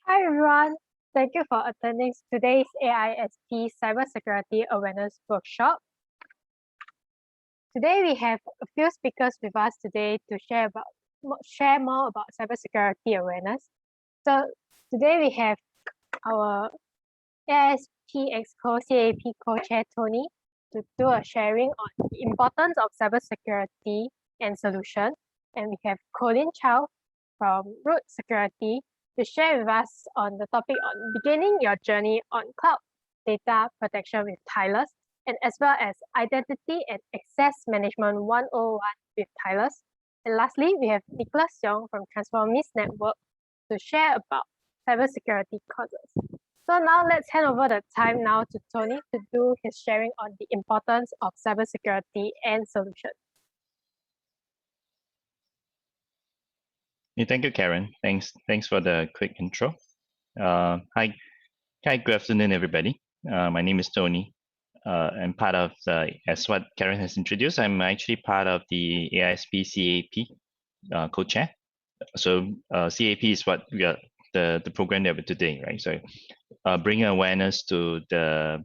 Hi everyone, thank you for attending today's AiSP Cybersecurity Awareness Workshop. Today we have a few speakers with us today to share more about cybersecurity awareness. So today we have our AiSP Exco CAP co-chair Tony to do a sharing on the importance of cybersecurity and solution. And we have Colin Chow from Root Security to share with us on the topic on beginning your journey on cloud data protection with Telus, and as well as Identity and Access Management 101 with Telus. And lastly, we have Nicholas Young from Transformist Network to share about cybersecurity causes. So now let's hand over the time now to Tony to do his sharing on the importance of cybersecurity and solutions. Thank you, Karen. Thanks for the quick intro. Hi, good afternoon, everybody. My name is Tony. I'm part of as what Karen has introduced, I'm actually part of the AiSP CAP co-chair. So CAP is what we are the program that we're doing, right? So bringing awareness to the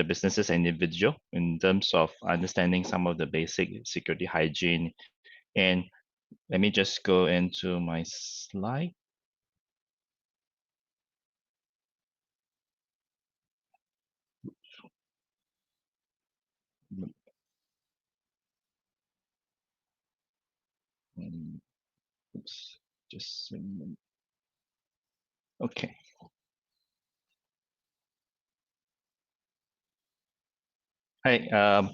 businesses and individual in terms of understanding some of the basic security hygiene. And let me just go into my slide. Oops, just a minute. Okay. Hi.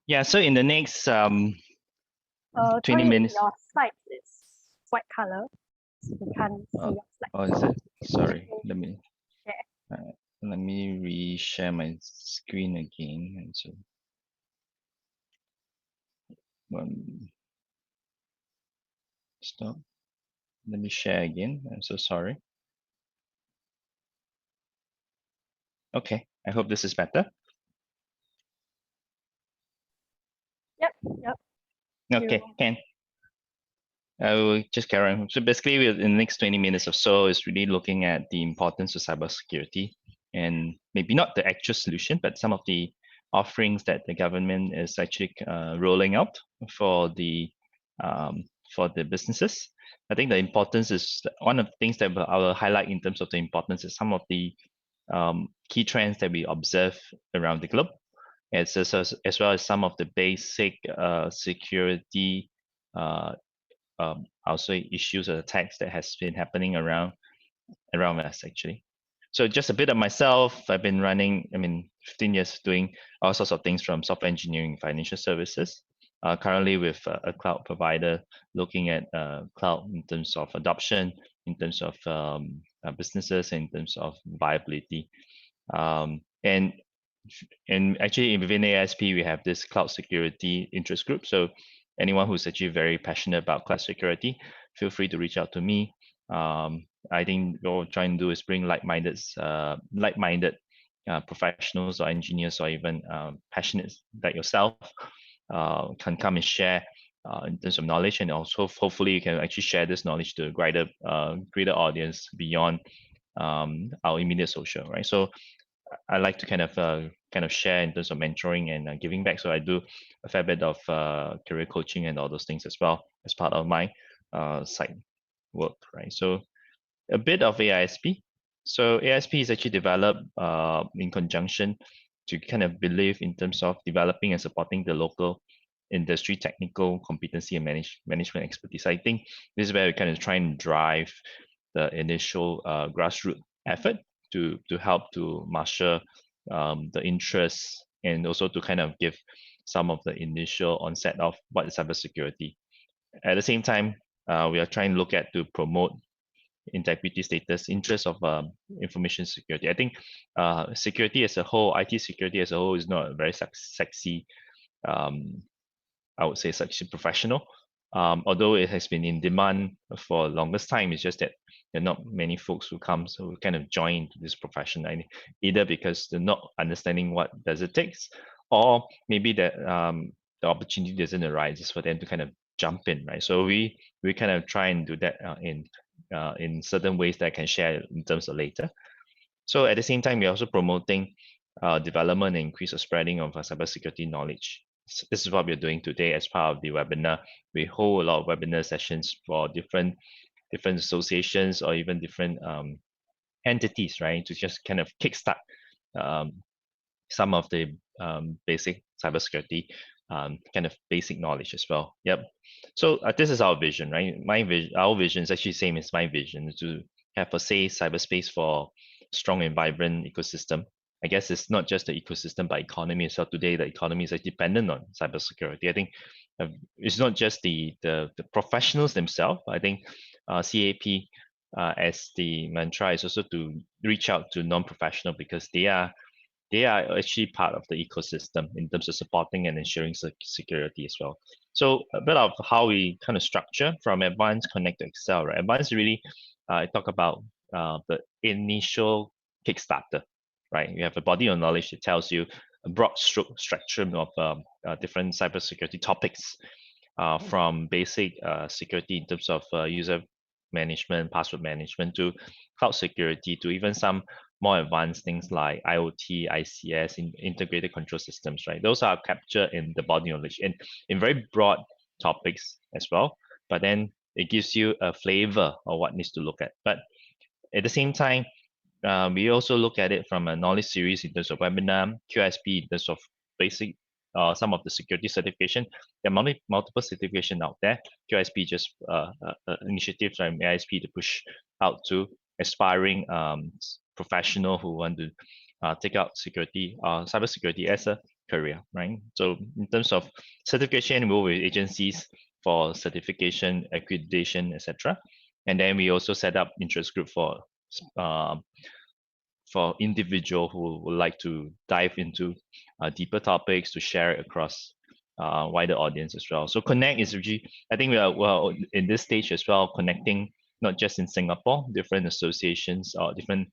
Yeah. So in the next 20 Tony, minutes. Your slide is white color. So we can't see your slide. Oh, is it? Sorry. Let me share. Let me re-share my screen again. And so stop. Let me share again. I'm so sorry. Okay. I hope this is better. Yep. Okay, Ken. I will just carry on. So basically, in the next 20 minutes or so, is really looking at the importance of cybersecurity, and maybe not the actual solution, but some of the offerings that the government is actually rolling out for the businesses. I think the importance is one of the things that I will highlight in terms of the importance is some of the key trends that we observe around the globe, as well as some of the basic security also issues or attacks that has been happening around us actually. So just a bit of myself, I've been running, 15 years doing all sorts of things from software engineering, financial services, currently with a cloud provider looking at cloud in terms of adoption, in terms of businesses, in terms of viability. And actually within AiSP, we have this cloud security interest group. So anyone who's actually very passionate about cloud security, feel free to reach out to me. I think what we're trying to do is bring like-minded professionals or engineers or even passionate like yourself can come and share in terms of knowledge, and also hopefully you can actually share this knowledge to a greater audience beyond our immediate social, right? So I like to kind of share in terms of mentoring and giving back. So I do a fair bit of career coaching and all those things as well as part of my side work, right? So a bit of AiSP. So AiSP is actually developed in conjunction to kind of believe in terms of developing and supporting the local industry technical competency and management expertise. I think this is where we kind of try and drive the initial grassroots effort to help to marshal the interests, and also to kind of give some of the initial onset of what is cybersecurity. At the same time, we are trying to look at to promote integrity status, interest of information security. I think security as a whole, IT security as a whole, is not a very sexy, I would say sexy professional. Although it has been in demand for the longest time, it's just that there are not many folks who come, so we kind of join into this profession, either because they're not understanding what does it takes, or maybe that the opportunity doesn't arise for them to kind of jump in, right? So we kind of try and do that in in certain ways that I can share in terms of later. So at the same time, we're also promoting development and increase the spreading of cybersecurity knowledge. So this is what we're doing today as part of the webinar. We hold a lot of webinar sessions for different associations or even different entities, right, to just kind of kickstart um, some of the basic cybersecurity kind of basic knowledge as well. Yep. So this is our vision, right? Our vision is actually same as my vision, to have a safe cyberspace for strong and vibrant ecosystem. I guess it's not just the ecosystem, but economy as well. Today, the economy is dependent on cybersecurity. I think it's not just the professionals themselves. I think CAP as the mantra is also to reach out to non-professional, because they are actually part of the ecosystem in terms of supporting and ensuring security as well. So a bit of how we kind of structure from advanced connect to excel, right? Advanced really, I talk about the initial Kickstarter, right? You have a body of knowledge that tells you a broad spectrum of different cybersecurity topics, from basic security in terms of user management, password management, to cloud security, to even some more advanced things like IoT, ICS, integrated control systems, right? Those are captured in the body knowledge and in very broad topics as well. But then it gives you a flavor of what needs to look at. But at the same time, we also look at it from a knowledge series in terms of webinar, Qisp in terms of basic, some of the security certification. There are multiple certification out there. Qisp just initiatives from AiSP to push out to aspiring professional who want to take out security, cybersecurity as a career, right? So in terms of certification, we work with agencies for certification, accreditation, etc. And then we also set up interest group for individual who would like to dive into deeper topics to share it across wider audience as well. So connect is really, I think we are well in this stage as well, connecting not just in Singapore, different associations or different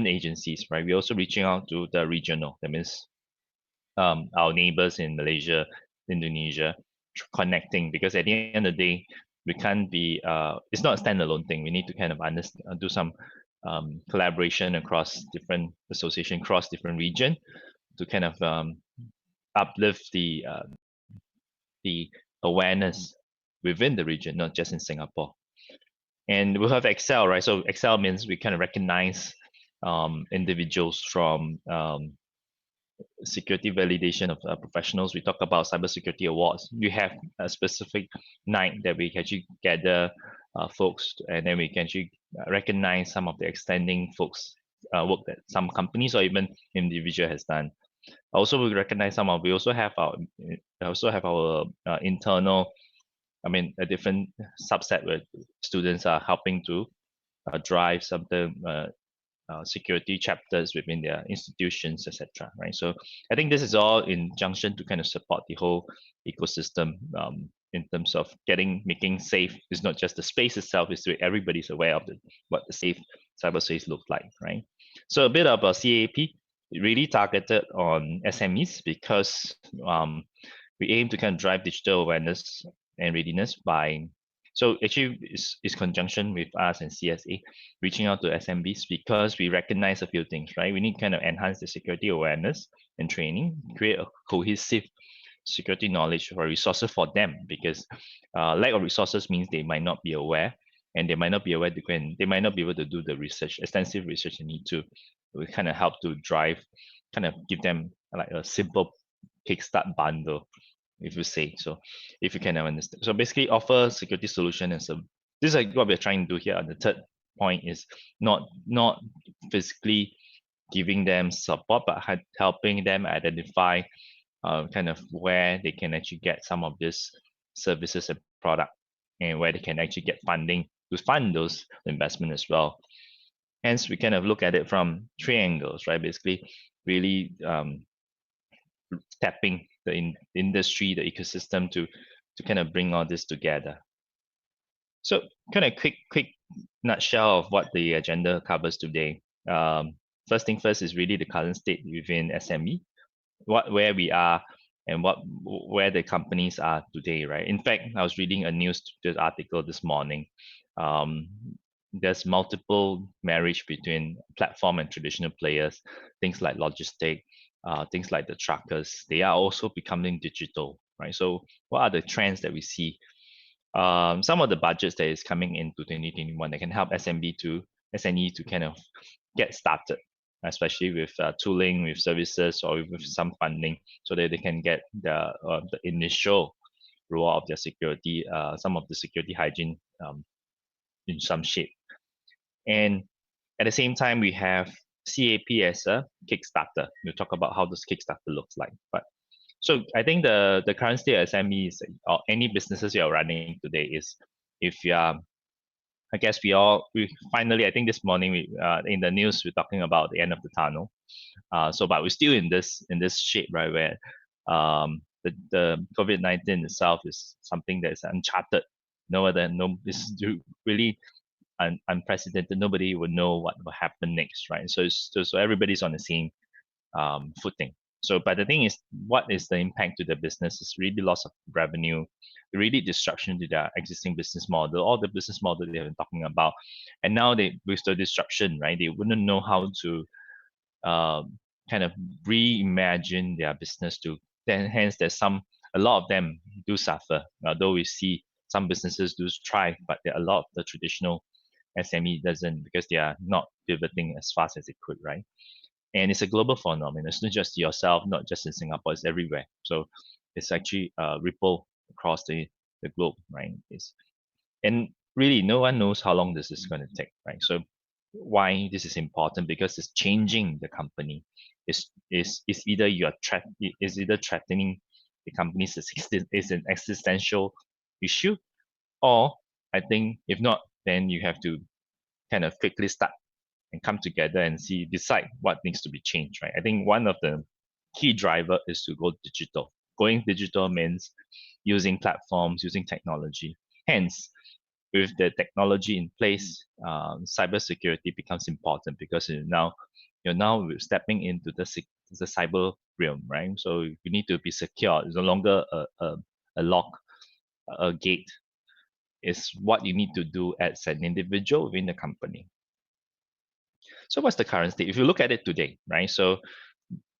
agencies, right? We're also reaching out to the regional, that means our neighbors in Malaysia, Indonesia, connecting, because at the end of the day, we can't be, it's not a standalone thing. We need to kind of do some collaboration across different association, across different region, to kind of uplift the awareness within the region, not just in Singapore. And we'll have Excel, right? So Excel means we kind of recognize individuals from security validation of professionals. We talk about cybersecurity awards. We have a specific night that we can actually gather folks, and then we can actually recognize some of the extending folks work that some companies or even individual has done. Also, we recognize some of. We also have our internal. I mean, a different subset where students are helping to drive something. Security chapters within their institutions, etc. Right. So I think this is all in junction to kind of support the whole ecosystem in terms of making safe. It's not just the space itself; it's that everybody's aware of what the safe cyberspace looks like, right? So a bit of a CAP really targeted on SMEs, because we aim to kind of drive digital awareness and readiness by. So actually, it's conjunction with us and CSA reaching out to SMBs, because we recognize a few things, right? We need to kind of enhance the security awareness and training, create a cohesive security knowledge or resources for them, because lack of resources means they might not be aware, and they might not be aware they might not be able to do the research, extensive research they need to. We kind of help to drive, kind of give them like a simple kickstart bundle, if you say so, if you can understand. So basically offer security solution and so this is like what we're trying to do here. The third point is not physically giving them support, but helping them identify kind of where they can actually get some of these services and product, and where they can actually get funding to fund those investment as well. Hence, we kind of look at it from three angles, right? Basically, really tapping the industry, the ecosystem to kind of bring all this together. So kind of quick nutshell of what the agenda covers today. First thing first is really the current state within SME, where we are and where the companies are today, right? In fact, I was reading a news article this morning. there's multiple marriage between platform and traditional players, things like logistic, things like the truckers, they are also becoming digital, right? So what are the trends that we see? Some of the budgets that is coming into 2021 that can help SME to kind of get started, especially with tooling, with services, or with some funding, so that they can get the initial roll of their security, some of the security hygiene in some shape. And at the same time, we have CAP as a Kickstarter. We'll talk about how this Kickstarter looks like. But so I think the current state of SME is, or any businesses you are running today is, if you are, I guess we finally, I think this morning we in the news we're talking about the end of the tunnel. So but we're still in this shape, right, where the COVID-19 itself is something that is uncharted. This is really unprecedented. Nobody would know what will happen next, right? So everybody's on the same footing. So, but the thing is, what is the impact to the business? Is really loss of revenue, really disruption to their existing business model, all the business model they have been talking about, and now with the disruption, right? They wouldn't know how to kind of reimagine their business to. Then, hence, a lot of them do suffer. Although we see some businesses do thrive, but a lot of the traditional SME doesn't, because they are not pivoting as fast as they could, right? And it's a global phenomenon. It's not just yourself, not just in Singapore, it's everywhere. So it's actually ripple across the globe, right? And really, no one knows how long this is going to take, right? So why this is important? Because it's changing the company. Is either is either threatening the company's existence, is an existential issue, or I think if not, then you have to kind of quickly start and come together and decide what needs to be changed, right? I think one of the key driver is to go digital. Going digital means using platforms, using technology. Hence, with the technology in place, cybersecurity becomes important, because you're now stepping into the cyber realm, right? So you need to be secure. It's no longer a lock, a gate. It's what you need to do as an individual within the company. So what's the current state? If you look at it today, right? So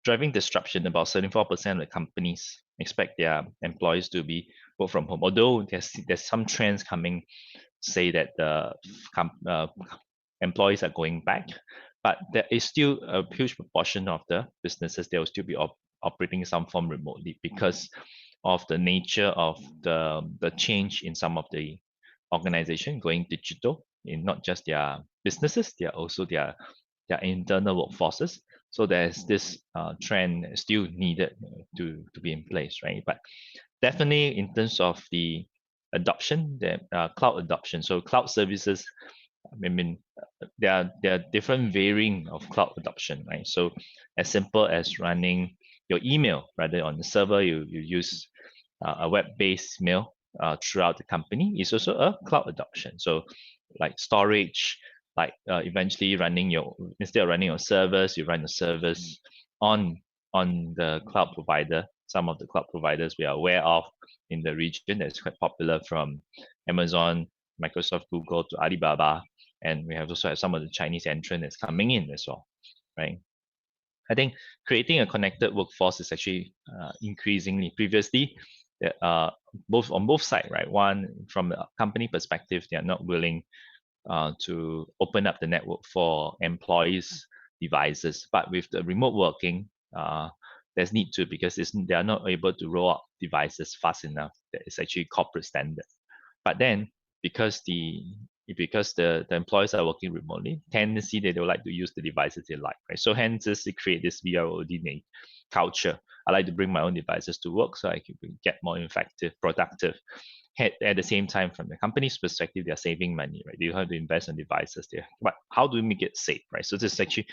driving disruption, about 74% of the companies expect their employees to be work from home. Although there's some trends coming, say that the employees are going back, but there is still a huge proportion of the businesses that will still be operating in some form remotely, because of the nature of the change in some of the organization going digital in not just their businesses, they are also their internal workforces. So there's this trend still needed to be in place, right? But definitely in terms of the adoption, the cloud adoption. So cloud services, I mean, there are different varying of cloud adoption, right? So as simple as running your email rather on the server, you use a web-based mail throughout the company is also a cloud adoption. So like storage, like eventually instead of running your servers, you run the servers on the cloud provider. Some of the cloud providers we are aware of in the region that's quite popular, from Amazon, Microsoft, Google to Alibaba, and we have also had some of the Chinese entrant that's coming in as well, right? I think creating a connected workforce is actually increasingly. Previously, both on both sides, right? One, from a company perspective, they are not willing to open up the network for employees' devices, but with the remote working, there's need to, because they are not able to roll out devices fast enough. That is actually corporate standard. But then, because the employees are working remotely, tendency they don't like to use the devices they like, right? So hence they create this BYOD culture. I like to bring my own devices to work so I can get more effective, productive. At the same time, from the company's perspective, they're saving money, right? They have to invest on devices there. But how do we make it safe, right? So this is actually,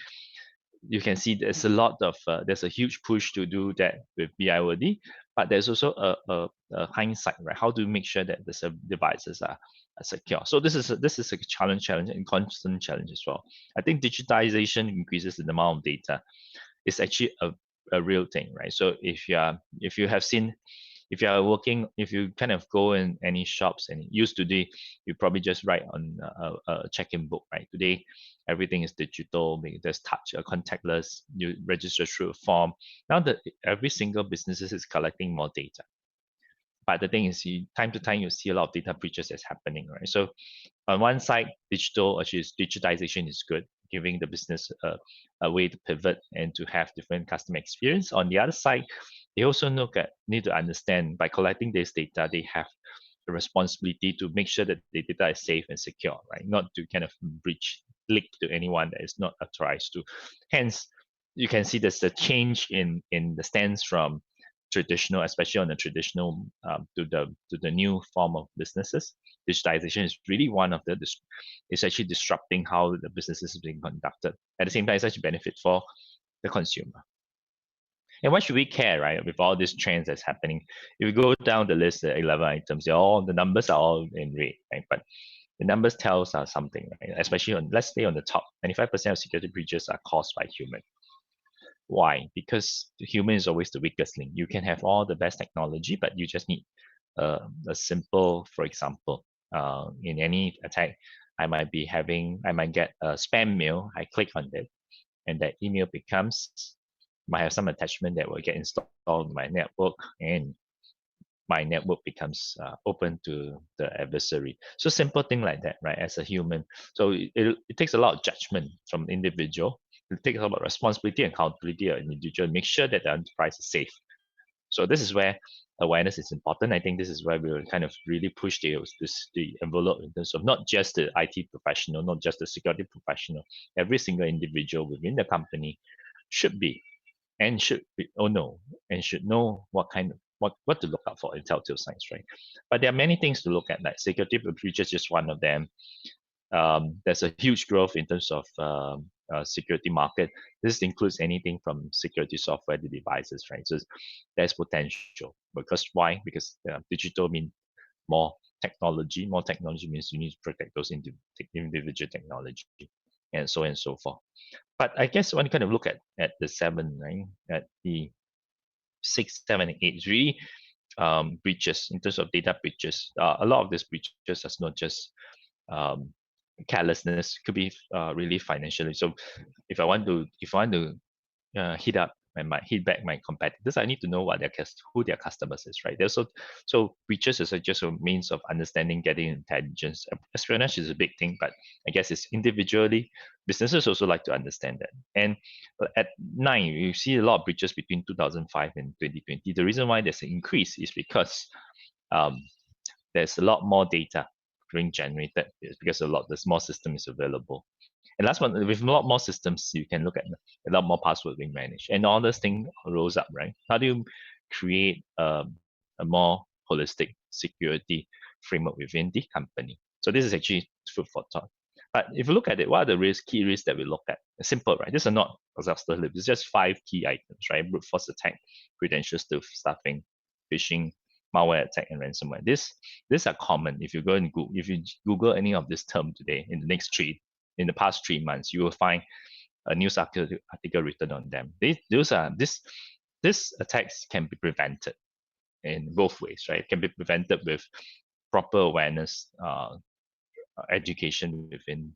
you can see there's a huge push to do that with BIOD, but there's also a hindsight, right? How do we make sure that the devices are secure? So this is a challenge and constant challenge as well. I think digitization increases the amount of data. It's actually a real thing, right? So if you have seen If you are working, if you kind of go in any shops and used today, you probably just write on a check-in book, right? Today, everything is digital. There's touch, contactless. You register through a form. Now that every single business is collecting more data. But the thing is, time to time, you see a lot of data breaches that's happening, right? So on one side, digitization is good, giving the business a way to pivot and to have different customer experience. On the other side, they also need to understand by collecting this data, they have the responsibility to make sure that the data is safe and secure, right? Not to kind of leak to anyone that is not authorized to. Hence, you can see there's a change in the stance from traditional, especially on the traditional to the new form of businesses. Digitization is really one of it's actually disrupting how the business is being conducted. At the same time, it's actually benefit for the consumer. And why should we care, right? With all these trends that's happening, if you go down the list, the 11 items, the numbers are all in red, right? But the numbers tells us something, right? Especially let's stay on the top. 95% of security breaches are caused by human. Why? Because the human is always the weakest link. You can have all the best technology, but you just need a simple, for example, in any attack, I might get a spam mail. I click on it, and that email might have some attachment that will get installed on my network, and my network becomes open to the adversary. So simple thing like that, right? As a human, so it takes a lot of judgment from individual. It takes a lot of responsibility and accountability of individual. Make sure that the enterprise is safe. So this is where awareness is important. I think this is where we will kind of really push the envelope in terms of not just the IT professional, not just the security professional. Every single individual within the company should be and should know what to look out for in telltale signs, right? But there are many things to look at. Like security breaches, just one of them. There's a huge growth in terms of security market. This includes anything from security software to devices, right? So there's potential. Because why? Because digital means more technology. More technology means you need to protect those individual technology, and so on and so forth. But I guess when you kind of look at the 7, right, at the 6, 7, and 8, is really breaches in terms of data breaches. A lot of these breaches is not just carelessness, could be really financially. So if I want to hit back my competitors, I need to know who their customers is, right? So breaches is just a means of understanding, getting intelligence. Espionage is a big thing, but I guess it's individually. Businesses also like to understand that. And at 9, you see a lot of breaches between 2005 and 2020. The reason why there's an increase is because there's a lot more data being generated. It's because there's more systems available. And last one, with a lot more systems, you can look at a lot more passwords being managed. And all this thing rolls up, right? How do you create a more holistic security framework within the company? So this is actually food for thought. But if you look at it, what are the key risks that we look at? It's simple, right? These are not exhaustive list. It's just 5 key items, right? Brute force attack, credential stuffing, phishing, malware attack, and ransomware. These are common. If you Google any of this term today in the past 3 months, you will find a news article written on them. These attacks can be prevented in both ways, right? It can be prevented with proper awareness, education within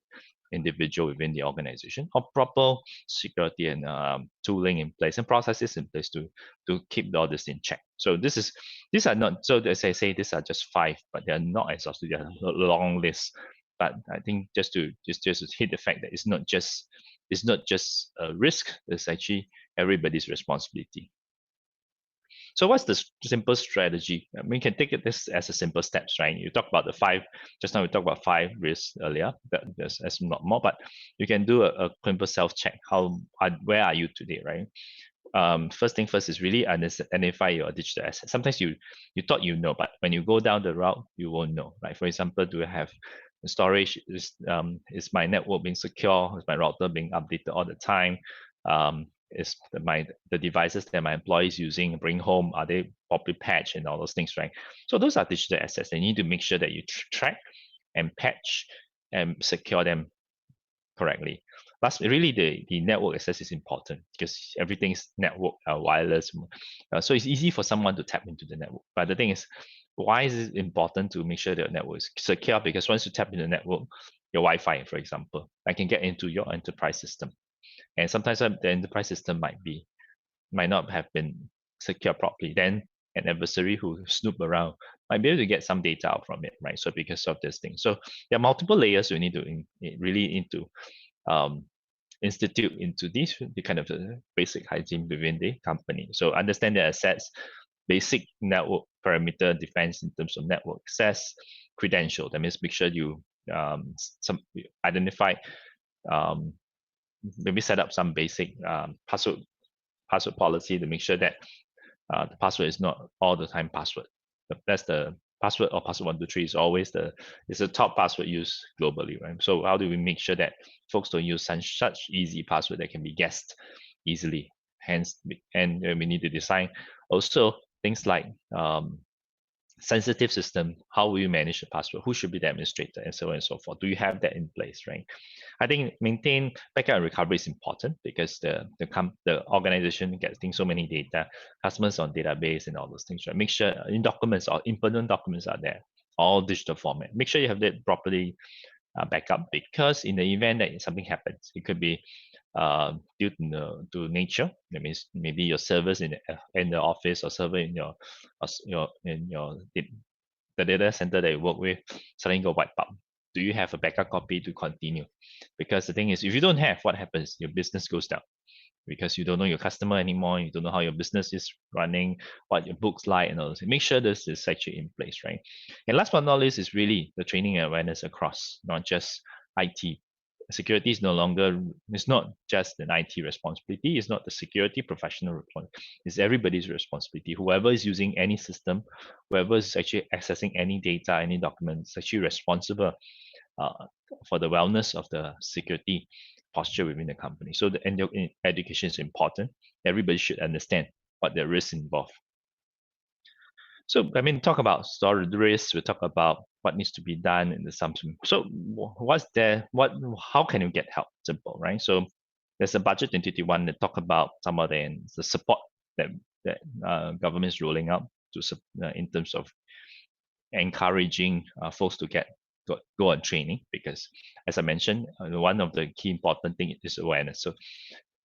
individual within the organization, or proper security and tooling in place and processes in place to keep all this in check. So these are not, so as I say, these are just 5, but they're not exhaustive. They're a long list. But I think just to hit the fact that it's not just a risk. It's actually everybody's responsibility. So what's the simple strategy? I mean, we can take this as a simple steps, right? You talk about the 5, just now we talked about 5 risks earlier, there's not more, but you can do a simple self-check. Where are you today, right? First thing first is really identify your digital assets. Sometimes you thought you know, but when you go down the route, you won't know. Like for example, do I have storage? Is my network being secure? Is my router being updated all the time? Is the devices that my employees using bring home, are they properly patched and all those things, right? So those are digital assets. You need to make sure that you track and patch and secure them correctly. Plus, really, the network access is important because everything is network, wireless. So it's easy for someone to tap into the network. But the thing is, why is it important to make sure that your network is secure? Because once you tap into the network, your Wi-Fi, for example, I can get into your enterprise system. And sometimes the enterprise system might not have been secured properly. Then an adversary who snoop around might be able to get some data out from it, right? So because of this thing. So there are multiple layers we need to really need to institute into these, the kind of basic hygiene within the company. So understand the assets, basic network parameter defense in terms of network access, credential. That means make sure you identify, maybe set up some basic password policy to make sure that the password is not all the time password. That's the password, or password 123 is always it's the top password used globally, right? So how do we make sure that folks don't use such easy password that can be guessed easily? Hence, and we need to design also things like sensitive system. How will you manage the password? Who should be the administrator, and so on and so forth? Do you have that in place, right? I think maintain backup and recovery is important because the organization getting so many data, customers on database and all those things, right? Make sure in documents or important documents are there, all digital format. Make sure you have that properly backup, because in the event that something happens, it could be due to nature. That means maybe your servers in the office, or server in your the data center that you work with suddenly go wipe out. Do you have a backup copy to continue? Because the thing is, if you don't have, what happens? Your business goes down because you don't know your customer anymore. You don't know how your business is running, what your books like, and all this. Make sure this is actually in place, right? And last but not least is really the training and awareness across, not just IT. Security is no longer, it's not just an IT responsibility. It's not the security professional responsibility. It's everybody's responsibility. Whoever is using any system, whoever is actually accessing any data, any documents, is actually responsible for the wellness of the security posture within the company. So the education is important. Everybody should understand what the risks involved. So I mean, talk about storage risks. We talk about what needs to be done in the assumption. So what's there? How can you get help? Simple, right? So there's a budget 2021 that talk about some of the support that government is rolling out to in terms of encouraging folks to go on training, because as I mentioned, one of the key important thing is awareness. So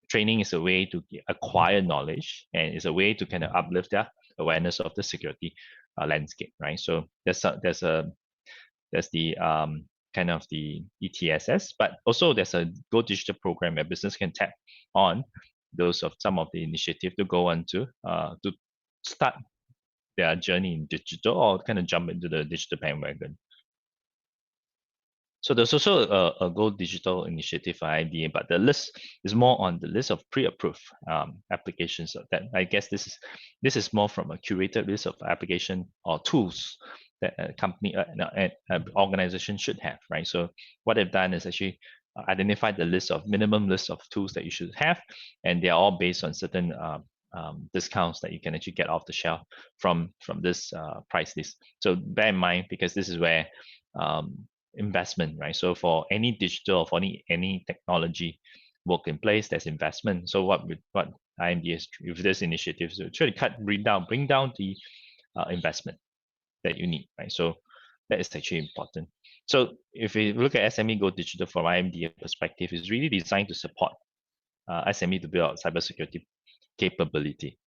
training is a way to acquire knowledge, and is a way to kind of uplift their awareness of the security landscape, right? So there's the kind of the ETSS, but also there's a Go Digital program where business can tap on those of some of the initiative to go on to start their journey in digital, or kind of jump into the digital bandwagon. So there's also a Go Digital initiative for IDA, but the list is more on the list of pre-approved applications. That I guess this is more from a curated list of application or tools that a company, an organization should have, right? So what they've done is actually identified the minimum list of tools that you should have, and they are all based on certain discounts that you can actually get off the shelf from this price list. So bear in mind, because this is where investment, right? So for any digital, for any technology work in place, there's investment. So what IMD is with this initiative to try to bring down the investment that you need, right? So that is actually important. So if we look at SME Go Digital from IMD perspective, is really designed to support SME to build out cybersecurity capability.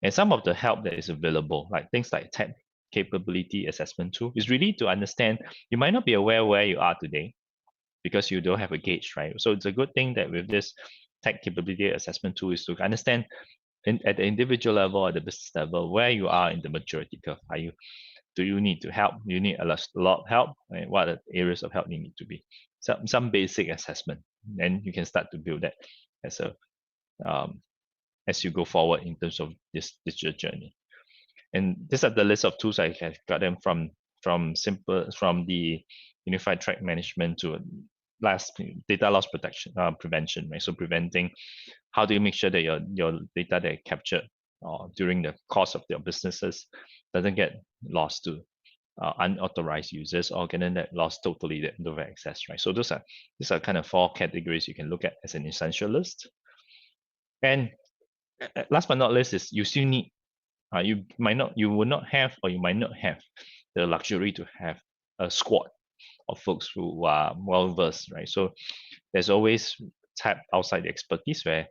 And some of the help that is available, like things like tech capability assessment tool, is really to understand, you might not be aware where you are today because you don't have a gauge, right? So it's a good thing that with this tech capability assessment tool is to understand at the individual level or the business level where you are in the maturity curve. Do you need to help? You need a lot of help, and what are the areas of help you need to be? Some basic assessment, then you can start to build that as you go forward in terms of this digital journey. And these are the list of tools I have got them from the unified track management to data loss protection prevention, right? So preventing, how do you make sure that your data that captured during the course of your businesses doesn't get lost to unauthorized users, or getting that lost totally the access, right? So these are kind of 4 categories you can look at as an essentialist. And last but not least is you still need, you will not have, or you might not have the luxury to have a squad of folks who are well versed, right? So there's always tap outside the expertise where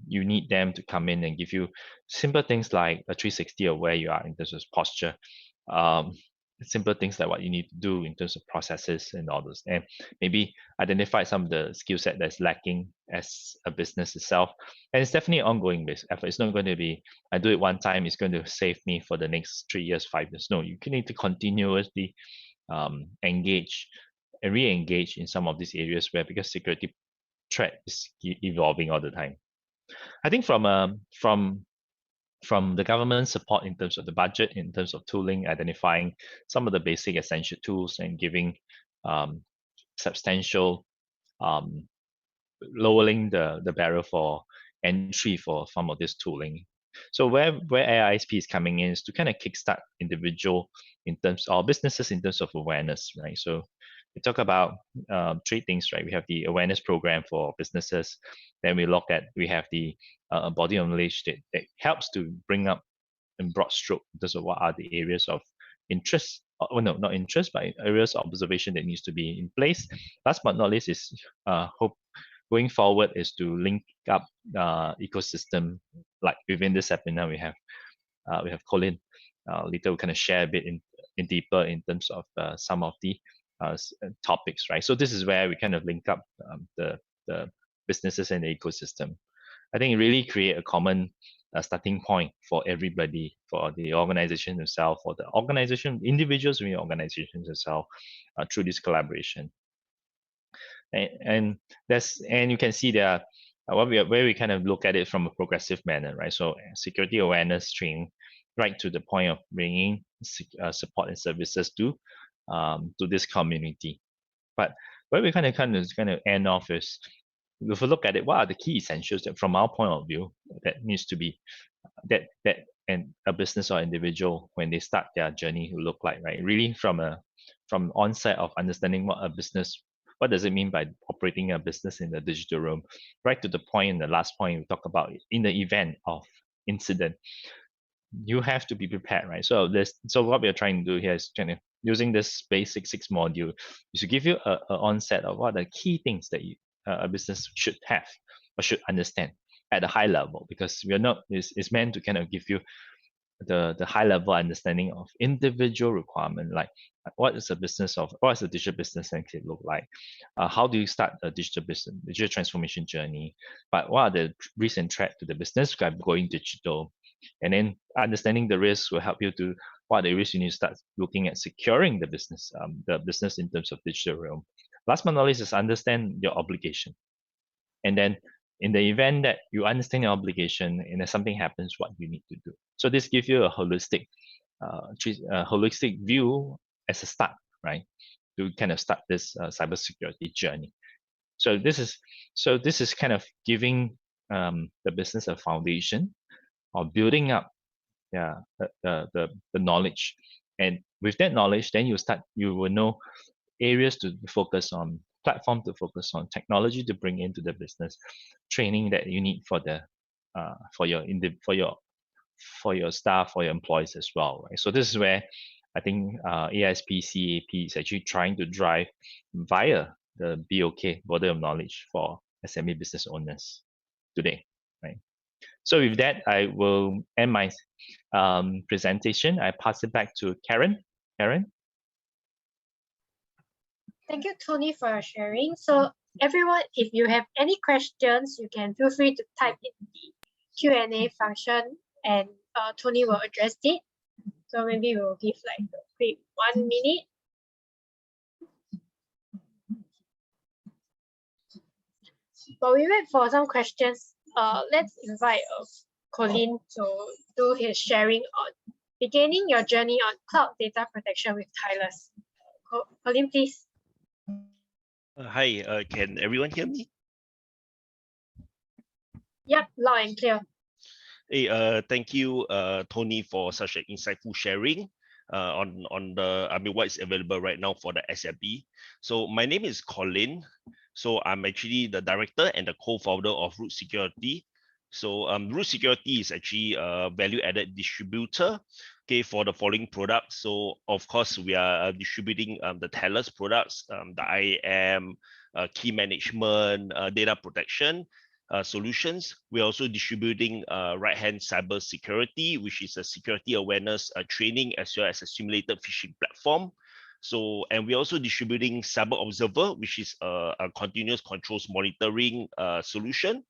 you need them to come in and give you simple things like a 360 of where you are in terms of posture, simple things like what you need to do in terms of processes and all those, and maybe identify some of the skill set that's lacking as a business itself. And it's definitely ongoing based effort. It's not going to be, I do it one time, it's going to save me for the next 3 years, 5 years. No, you need to continuously engage and re-engage in some of these areas where, because security threat is evolving all the time. I think from the government support in terms of the budget, in terms of tooling, identifying some of the basic essential tools and giving substantial lowering the barrier for entry for some of this tooling. So where AiSP is coming in is to kind of kickstart individual in terms of businesses in terms of awareness, right? So we talk about 3 things, right? We have the awareness program for businesses. Then we have the body of knowledge that helps to bring up in broad stroke in terms of what are the areas of interest, or no, not interest, but areas of observation that needs to be in place. Last but not least is hope going forward is to link up ecosystem. Like within this seminar, we have Colin. Later we kind of share a bit in deeper in terms of some of the topics, right? So this is where we kind of link up the businesses and the ecosystem. I think it really create a common starting point for everybody, for the organization itself, for the organization, individuals within organizations itself, through this collaboration. And you can see there where we kind of look at it from a progressive manner, right? So security awareness training, right to the point of bringing support and services to this community. But where we kind of end off is, if we look at it, what are the key essentials that, from our point of view, that needs to be that and a business or individual when they start their journey will look like, right? Really from onset of understanding what does it mean by operating a business in the digital realm, right to the point, in the last point we talk about, in the event of incident, you have to be prepared, right? So what we are trying to do here is kind of using this basic 6 module is to give you a onset of what are the key things that a business should have or should understand at a high level, because it's meant to kind of give you the high level understanding of individual requirement, like what is a digital business landscape look like, how do you start a digital transformation journey, but what are the recent threat to the business by going digital, and then understanding the risks will help you to what are the risks you need to start looking at securing the business in terms of digital realm. Last but not least is understand your obligation, and then in the event that you understand your obligation and if something happens, what you need to do. So this gives you a holistic view as a start, right? To kind of start this cybersecurity journey. So this is kind of giving the business a foundation or building up the knowledge. And with that knowledge, then you will know areas to focus on, platform to focus on, technology to bring into the business, training that you need for your staff, for your employees as well, right? So this is where I think AiSP CAP is actually trying to drive via the BOK, body of knowledge, for SME business owners today, right? So with that, I will end my presentation. I pass it back to Karen. Karen? Thank you, Tony, for your sharing. So everyone, if you have any questions, you can feel free to type in the Q&A function, and Tony will address it. So maybe we'll give like a quick 1 minute. But we wait for some questions. Let's invite Colin to do his sharing on beginning your journey on cloud data protection with Telus. Colin, please. Hi, can everyone hear me? Yep, loud and clear. Hey, thank you, Tony, for such an insightful sharing. on the what is available right now for the SME. So my name is Colin. So I'm actually the director and the co-founder of Root Security. So Root Security is actually a value-added distributor, okay, for the following products. So of course we are distributing the Telus products, the IAM, key management, data protection solutions. We're also distributing right-hand cybersecurity, which is a security awareness training as well as a simulated phishing platform. So, and we're also distributing Cyber Observer, which is a continuous controls monitoring solution.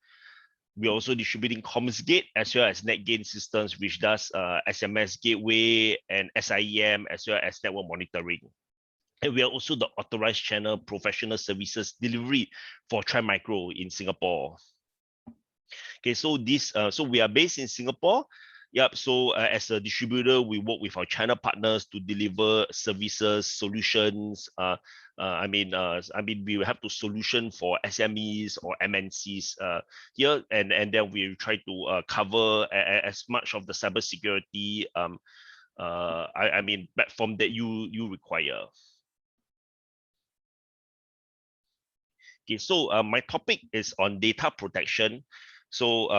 We're also distributing ComsGate as well as NetGain systems, which does SMS gateway and SIEM as well as network monitoring. And we are also the authorized channel professional services delivery for Tri-Micro in Singapore. Okay, so so we are based in Singapore. Yep. So as a distributor, we work with our channel partners to deliver services, solutions. We will have to solution for SMEs or MNCs here, and then we try to cover as much of the cybersecurity platform that you require. Okay, so my topic is on data protection. So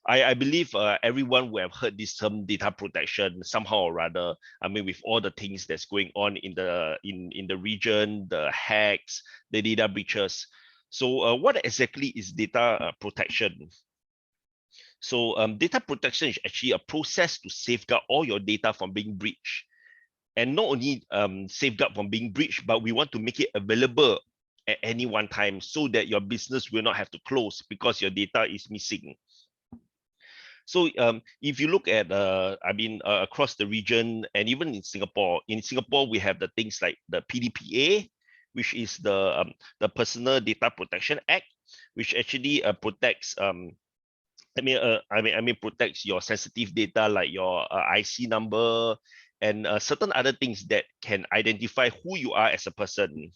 I believe everyone will have heard this term data protection somehow or rather. I mean, with all the things that's going on in the region, the hacks, the data breaches. So what exactly is data protection? So data protection is actually a process to safeguard all your data from being breached. And not only safeguard from being breached, but we want to make it available at any one time so that your business will not have to close because your data is missing. So if you look at, across the region and even in Singapore we have the things like the PDPA, which is the Personal Data Protection Act, which actually protects protects your sensitive data like your IC number and certain other things that can identify who you are as a person.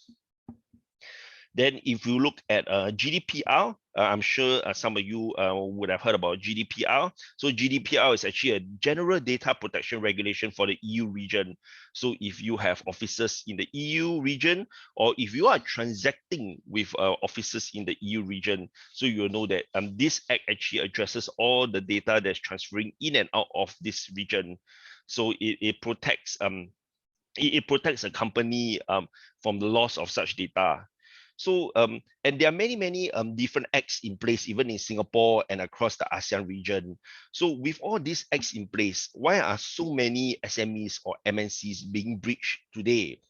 Then if you look at GDPR, I'm sure some of you would have heard about GDPR. So GDPR is actually a general data protection regulation for the EU region. So if you have offices in the EU region, or if you are transacting with offices in the EU region, so you'll know that this act actually addresses all the data that's transferring in and out of this region. So it protects it protects a company from the loss of such data. So, and there are many different acts in place, even in Singapore and across the ASEAN region. So with all these acts in place, why are so many SMEs or MNCs being breached today?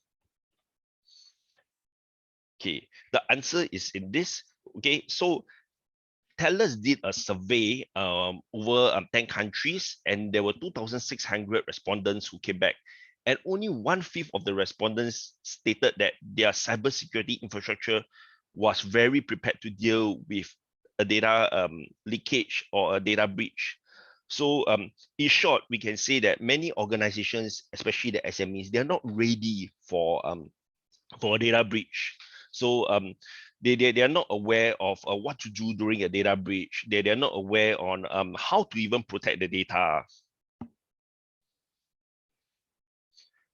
Okay, the answer is in this. Okay, so Telus did a survey over 10 countries, and there were 2,600 respondents who came back. And only 1/5 of the respondents stated that their cybersecurity infrastructure was very prepared to deal with a data leakage or a data breach. So in short, we can say that many organizations, especially the SMEs, they're not ready for a data breach. So they are not aware of what to do during a data breach. They're not aware on how to even protect the data.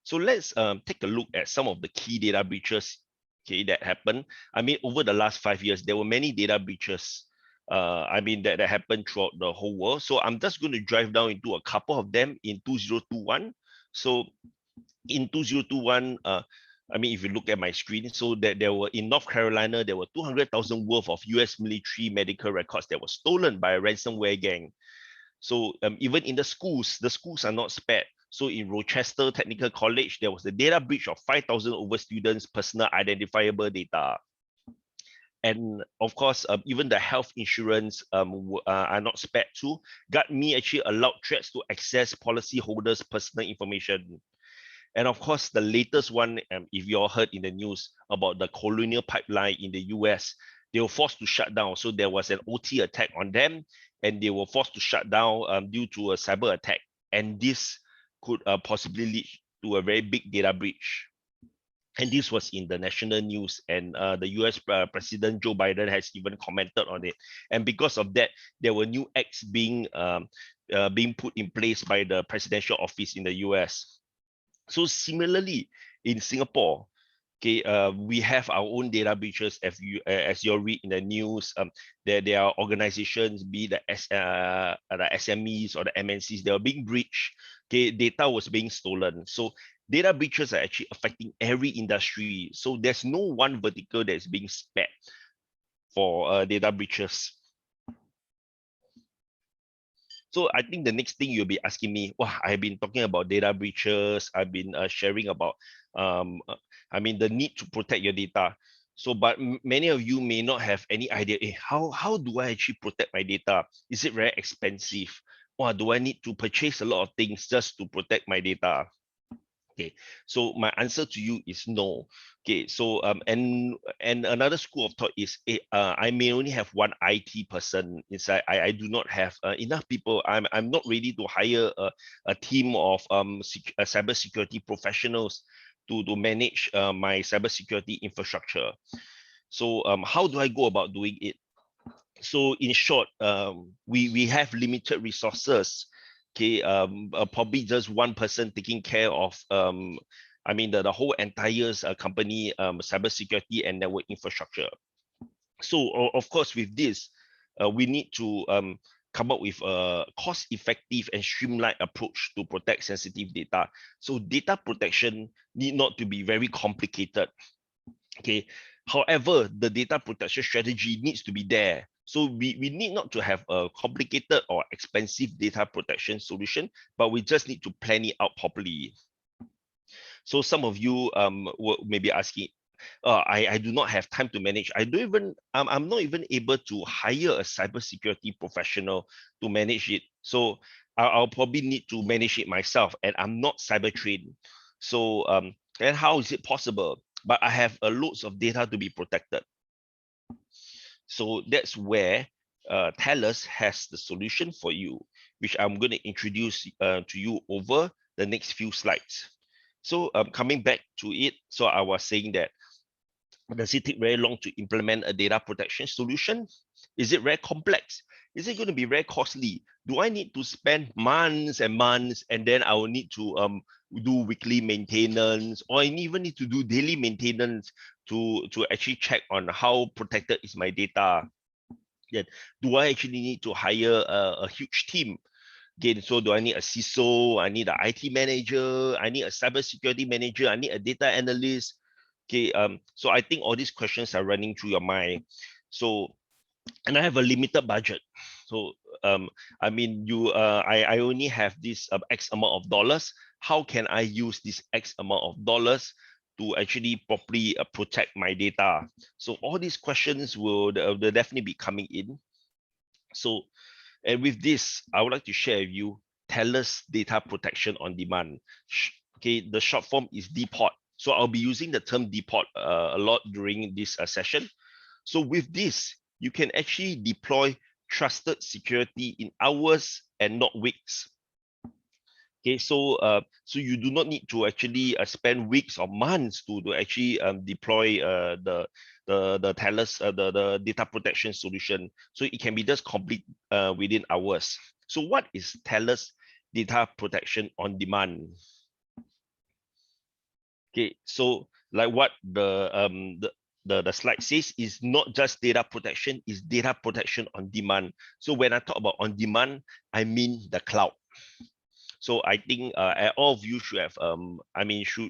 So let's take a look at some of the key data breaches, okay, that happened. I mean, over the last 5 years, there were many data breaches. That happened throughout the whole world. So I'm just going to drive down into a couple of them in 2021. So in 2021, if you look at my screen, so that there were in North Carolina, there were 200,000 worth of US military medical records that were stolen by a ransomware gang. So even in the schools are not spared. So in Rochester Technical College, there was a data breach of 5,000 over students' personal identifiable data. And of course, even the health insurance are not spared too. GuardMe actually allowed threats to access policyholders' personal information. And of course, the latest one, if you all heard in the news about the Colonial Pipeline in the US, they were forced to shut down. So there was an OT attack on them, and they were forced to shut down due to a cyber attack. And this could possibly lead to a very big data breach. And this was in the national news, and the US President Joe Biden has even commented on it. And because of that, there were new acts being put in place by the presidential office in the US. So similarly, in Singapore, okay, we have our own data breaches. As you read in the news, there are organizations, be the SMEs or the MNCs, they are being breached. Okay, data was being stolen. So data breaches are actually affecting every industry. So there's no one vertical that is being spared for data breaches. So I think the next thing you'll be asking me, wow, I've been talking about data breaches. I've been sharing about, the need to protect your data. So, but many of you may not have any idea, how do I actually protect my data? Is it very expensive? Or do I need to purchase a lot of things just to protect my data? Okay, so my answer to you is no. Okay, so and another school of thought is I may only have one IT person inside. I do not have enough people. I'm not ready to hire a team of cybersecurity professionals to manage my cybersecurity infrastructure. So how do I go about doing it? So in short, we have limited resources. Okay, probably just one person taking care of the whole entire company cybersecurity and network infrastructure. So of course, with this, we need to come up with a cost-effective and streamlined approach to protect sensitive data. So data protection need not to be very complicated. Okay, however, the data protection strategy needs to be there. So we need not to have a complicated or expensive data protection solution, but we just need to plan it out properly. So some of you may be asking, I do not have time to manage. I'm not even able to hire a cybersecurity professional to manage it. So I'll probably need to manage it myself, and I'm not cyber trained. So and how is it possible? But I have loads of data to be protected. So that's where Telus has the solution for you, which I'm going to introduce to you over the next few slides. So coming back to it, so I was saying that, does it take very long to implement a data protection solution? Is it very complex? Is it going to be very costly? Do I need to spend months and months, and then I will need to do weekly maintenance, or I even need to do daily maintenance to actually check on how protected is my data? Then do I actually need to hire a huge team? Again, so do I need a CISO? I need an IT manager. I need a cybersecurity manager. I need a data analyst. Okay, so I think all these questions are running through your mind. So, and I have a limited budget. So, I only have this X amount of dollars. How can I use this X amount of dollars to actually properly protect my data? So all these questions will definitely be coming in. So, and with this, I would like to share with you Telus Data Protection on Demand. Okay, the short form is DPOD. So I'll be using the term DPOD a lot during this session. So with this, you can actually deploy trusted security in hours and not weeks. Okay, so you do not need to actually spend weeks or months to actually deploy the Telus the data protection solution. So it can be just complete within hours. So what is Telus data protection on demand? Okay, so like what the slide says, is not just data protection, is data protection on demand. So when I talk about on demand, I mean the cloud. So I think all of you should have,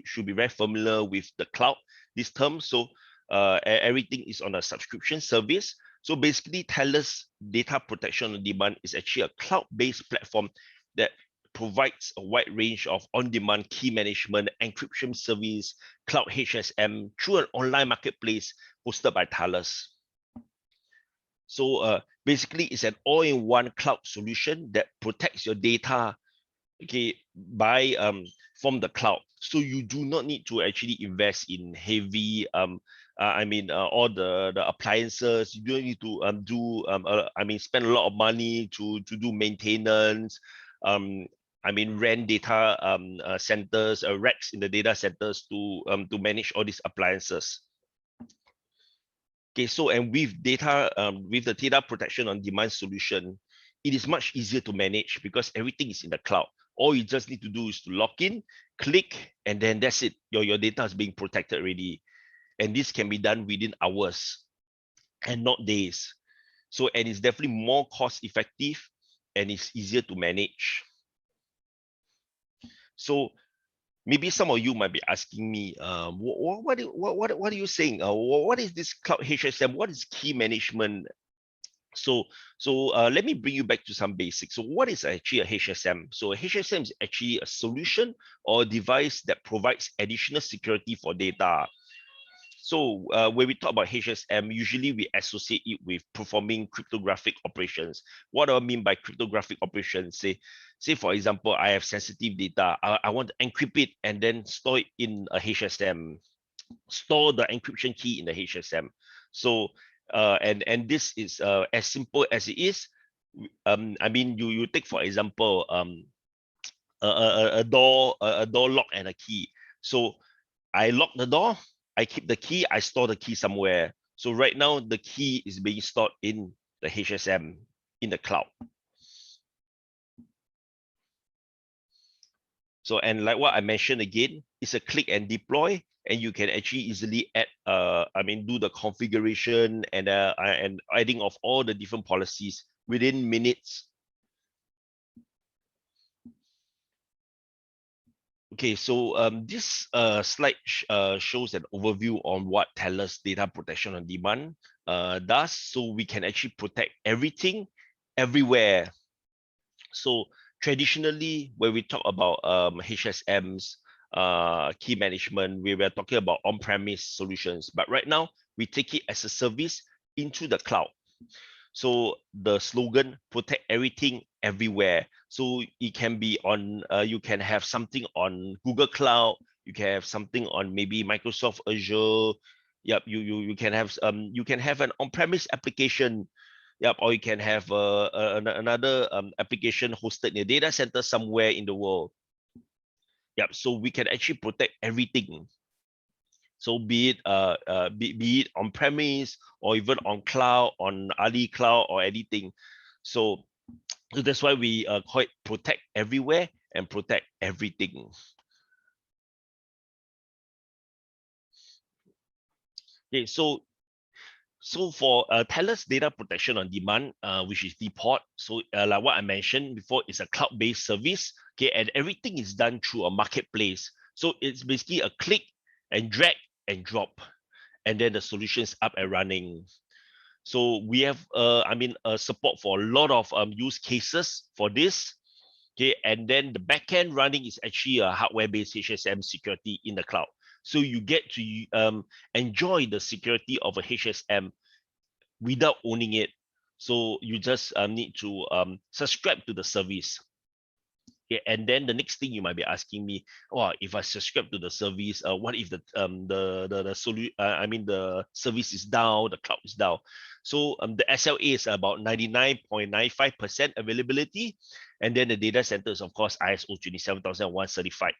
should be very familiar with the cloud, this term. So everything is on a subscription service. So basically, Telus Data Protection on Demand is actually a cloud-based platform that provides a wide range of on-demand key management, encryption service, cloud HSM through an online marketplace hosted by Telus. So basically, it's an all-in-one cloud solution that protects your data, okay, by from the cloud. So you do not need to actually invest in heavy all the appliances. You don't need to spend a lot of money to do maintenance, rent data centers, racks in the data centers to manage all these appliances. Okay, so and with with the data protection on demand solution, it is much easier to manage because everything is in the cloud. All you just need to do is to log in, click, and then that's it. Your data is being protected already. And this can be done within hours and not days. So, and it's definitely more cost effective and it's easier to manage. So maybe some of you might be asking me, what are you saying? What is this cloud HSM? What is key management? So let me bring you back to some basics. So what is actually a HSM? So a HSM is actually a solution or a device that provides additional security for data. So when we talk about HSM, usually we associate it with performing cryptographic operations. What do I mean by cryptographic operations? Say for example, I have sensitive data. I want to encrypt it and then store it in a HSM, store the encryption key in the HSM. So and this is as simple as it is. I mean, you take for example a door lock and a key. So I lock the door, I keep the key, I store the key somewhere. So right now the key is being stored in the HSM in the cloud. So, and like what I mentioned again, it's a click and deploy, and you can actually easily add, do the configuration and adding of all the different policies within minutes. Okay, so this slide shows an overview on what Telus Data Protection on Demand does. So we can actually protect everything, everywhere. So traditionally, when we talk about HSMs, key management, we were talking about on-premise solutions. But right now, we take it as a service into the cloud. So the slogan, protect everything everywhere. So it can be on, you can have something on Google Cloud, you can have something on maybe Microsoft Azure. Yep, you can have an on-premise application. Yep, or you can have another application hosted in a data center somewhere in the world. Yep, so we can actually protect everything. So be it on premise or even on cloud, on Ali Cloud or anything. So that's why we call it protect everywhere and protect everything. Okay, so for Telus Data Protection on Demand, which is DPOD, so like what I mentioned before, it's a cloud-based service. Okay, and everything is done through a marketplace. So it's basically a click and drag and drop, and then the solution is up and running. So we have, support for a lot of use cases for this. Okay, and then the backend running is actually a hardware-based HSM security in the cloud. So you get to enjoy the security of a HSM without owning it. So you just need to subscribe to the service. Okay, and then the next thing you might be asking me, oh, if I subscribe to the service, what if the service is down, the cloud is down? So the SLA is about 99.95% availability, and then the data center is of course ISO 27001 certified.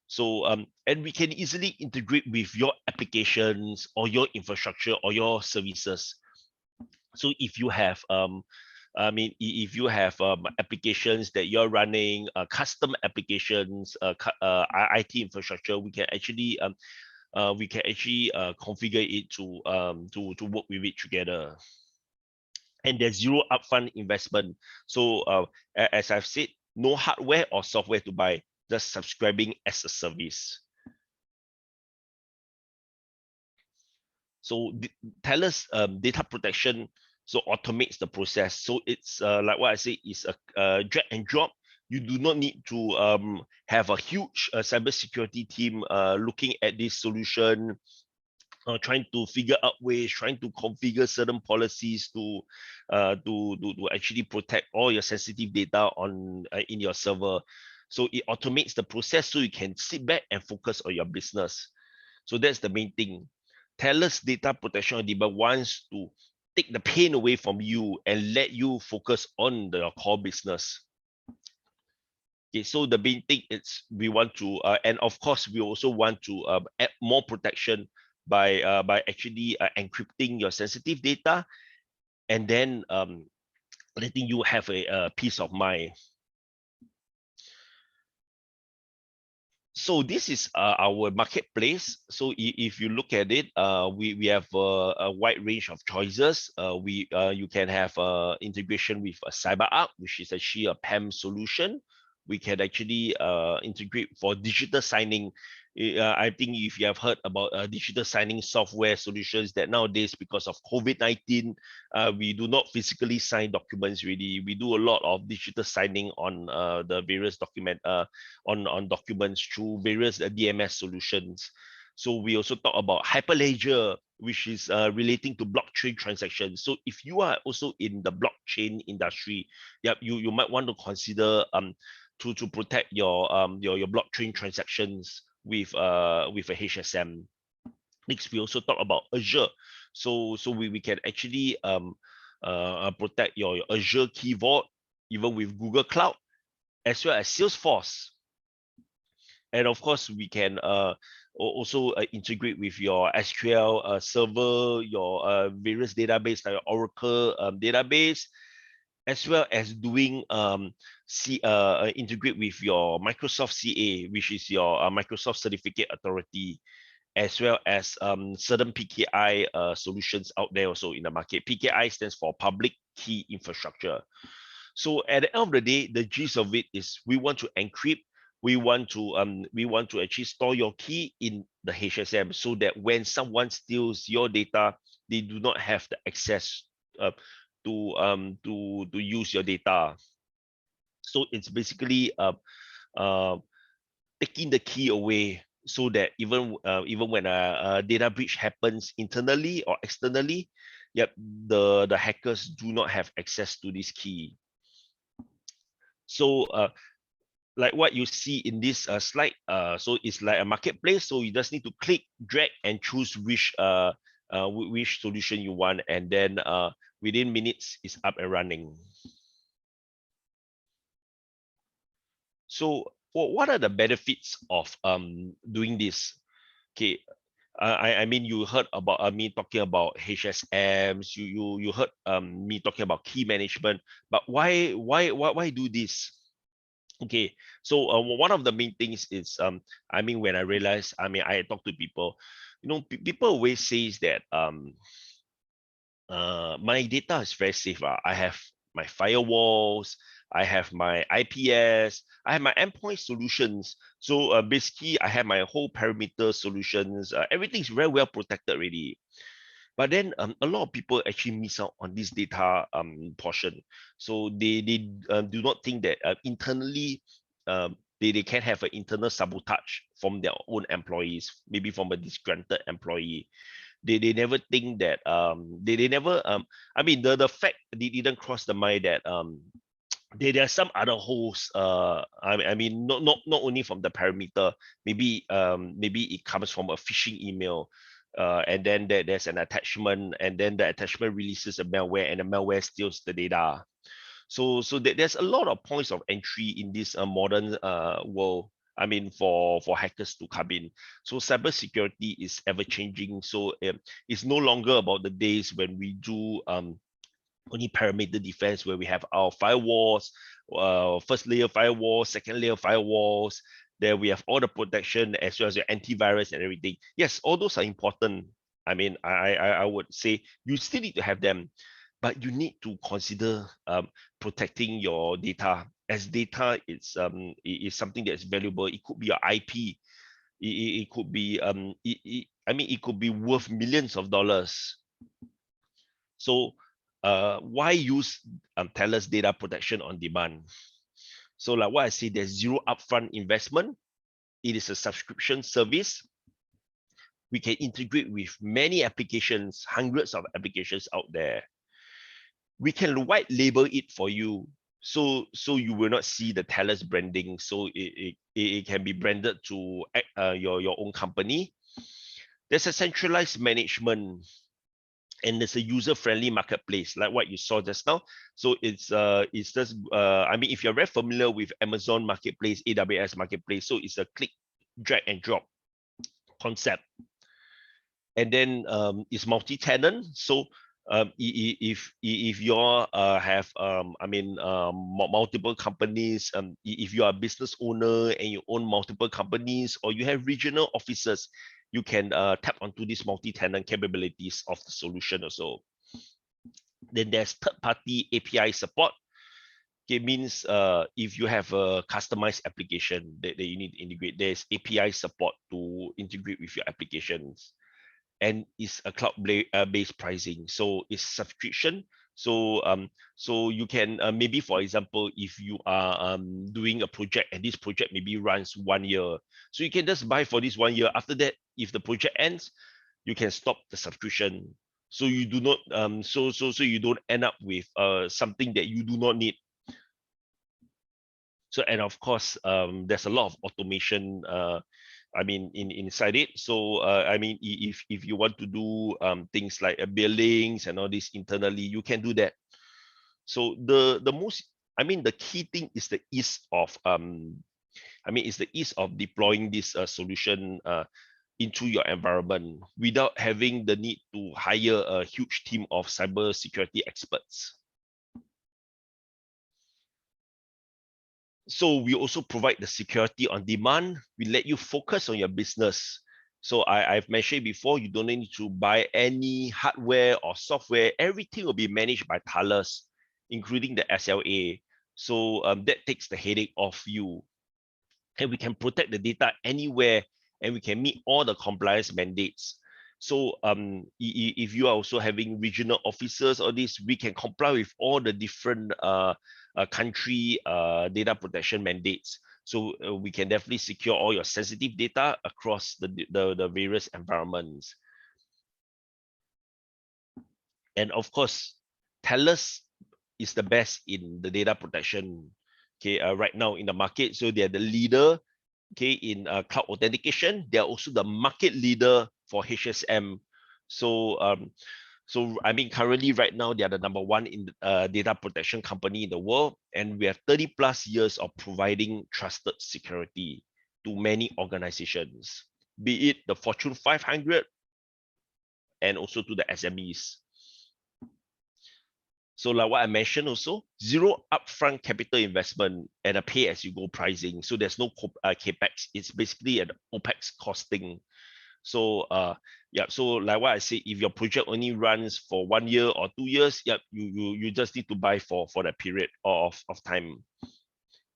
So and we can easily integrate with your applications or your infrastructure or your services. So if you have if you have applications that you're running, custom applications, IT infrastructure, we can actually configure it to work with it together. And there's zero upfront investment. So as I've said, no hardware or software to buy, just subscribing as a service. So Telus data protection automates the process. So it's like what I say is a drag and drop. You do not need to have a huge cybersecurity team looking at this solution, trying to figure out ways, trying to configure certain policies to actually protect all your sensitive data on in your server. So it automates the process so you can sit back and focus on your business. So that's the main thing. Telus Data Protection on Demand wants to take the pain away from you and let you focus on your core business. Okay, so the main thing is we want to, and of course, we also want to add more protection by actually encrypting your sensitive data, and then letting you have a peace of mind. So this is our marketplace. So if you look at it, we have a wide range of choices. You can have integration with a CyberArk, which is actually a PAM solution. We can actually integrate for digital signing. I think if you have heard about digital signing software solutions, that nowadays, because of COVID-19, we do not physically sign documents really. We do a lot of digital signing on the various on documents through various DMS solutions. So we also talk about Hyperledger, which is relating to blockchain transactions. So if you are also in the blockchain industry, you might want to consider to protect your blockchain transactions with a HSM. Next, we also talk about Azure. So we can actually protect your Azure key vault even with Google Cloud, as well as Salesforce. And of course, we can also integrate with your SQL server, your various database like Oracle database, as well as doing integrate with your Microsoft CA, which is your Microsoft Certificate Authority, as well as certain PKI solutions out there also in the market. PKI stands for Public Key Infrastructure. So at the end of the day, the gist of it is we want to encrypt. We want to actually store your key in the HSM so that when someone steals your data, they do not have the access to use your data. So it's basically taking the key away so that even when a data breach happens internally or externally, the hackers do not have access to this key. So like what you see in this slide, so it's like a marketplace. So you just need to click, drag, and choose which solution you want, and then within minutes it's up and running. So what are the benefits of doing this? Okay, I mean, you heard about me talking about HSMs. You heard me talking about key management. But why do this? Okay, so one of the main things is I mean, when I realized, I mean, I talk to people, people always says that my data is very safe. I have my firewalls, I have my IPS, I have my endpoint solutions. So basically, I have my whole perimeter solutions. Everything's very well protected already. But then a lot of people actually miss out on this data portion. So they do not think that internally they can have an internal sabotage from their own employees, maybe from a disgruntled employee. They never think that they never I mean, the fact they didn't cross the mind that there are some other holes. I mean, not only from the perimeter. Maybe it comes from a phishing email, and then there's an attachment, and then the attachment releases a malware, and the malware steals the data. So there's a lot of points of entry in this modern world. I mean, for hackers to come in. So cybersecurity is ever changing. So it's no longer about the days when we do only perimeter defense, where we have our firewalls, first layer firewalls, second layer firewalls. There we have all the protection as well as your antivirus and everything. Yes, all those are important. I mean, I would say you still need to have them, but you need to consider protecting your data, as data is something that's valuable. It could be your IP. It could be I mean, it could be worth millions of dollars. So why use Telus data protection on demand? So like what I say, there's zero upfront investment. It is a subscription service. We can integrate with many applications, hundreds of applications out there. We can white label it for you. So you will not see the Telus branding. So it can be branded to your own company. There's a centralized management, and there's a user-friendly marketplace like what you saw just now. So it's just I mean, if you're very familiar with Amazon Marketplace, AWS Marketplace, so it's a click, drag and drop concept. And then it's multi-tenant. So if you have multiple companies, if you are a business owner and you own multiple companies, or you have regional offices, you can tap onto these multi-tenant capabilities of the solution also. Then there's third-party API support. It means if you have a customized application that you need to integrate, there's API support to integrate with your applications. And it's a cloud-based pricing, so it's subscription. So so you can maybe, for example, if you are doing a project and this project maybe runs 1 year, so you can just buy for this 1 year. After that, if the project ends, you can stop the subscription. So you do not so you don't end up with something that you do not need. So, and of course, there's a lot of automation inside it. So if you want to do things like billings and all this internally, you can do that. So the key thing is the ease of deploying this solution into your environment without having the need to hire a huge team of cybersecurity experts. So we also provide the security on demand. We let you focus on your business. So I've mentioned before, you don't need to buy any hardware or software. Everything will be managed by Telus, including the SLA. So that takes the headache off you. And we can protect the data anywhere, and we can meet all the compliance mandates. So if you are also having regional officers or this, we can comply with all the different country data protection mandates. So we can definitely secure all your sensitive data across the various environments. And of course, Telus is the best in the data protection, okay, right now in the market. So they're the leader, okay, in cloud authentication. They're also the market leader for HSM. So currently right now, they are the #1 in data protection company in the world, and we have 30+ years of providing trusted security to many organizations, be it the Fortune 500 and also to the SMEs. So like what I mentioned also, zero upfront capital investment and a pay-as-you-go pricing. So there's no CapEx. It's basically an OpEx costing. So so like what I say, if your project only runs for 1 year or 2 years, you just need to buy for that period of time.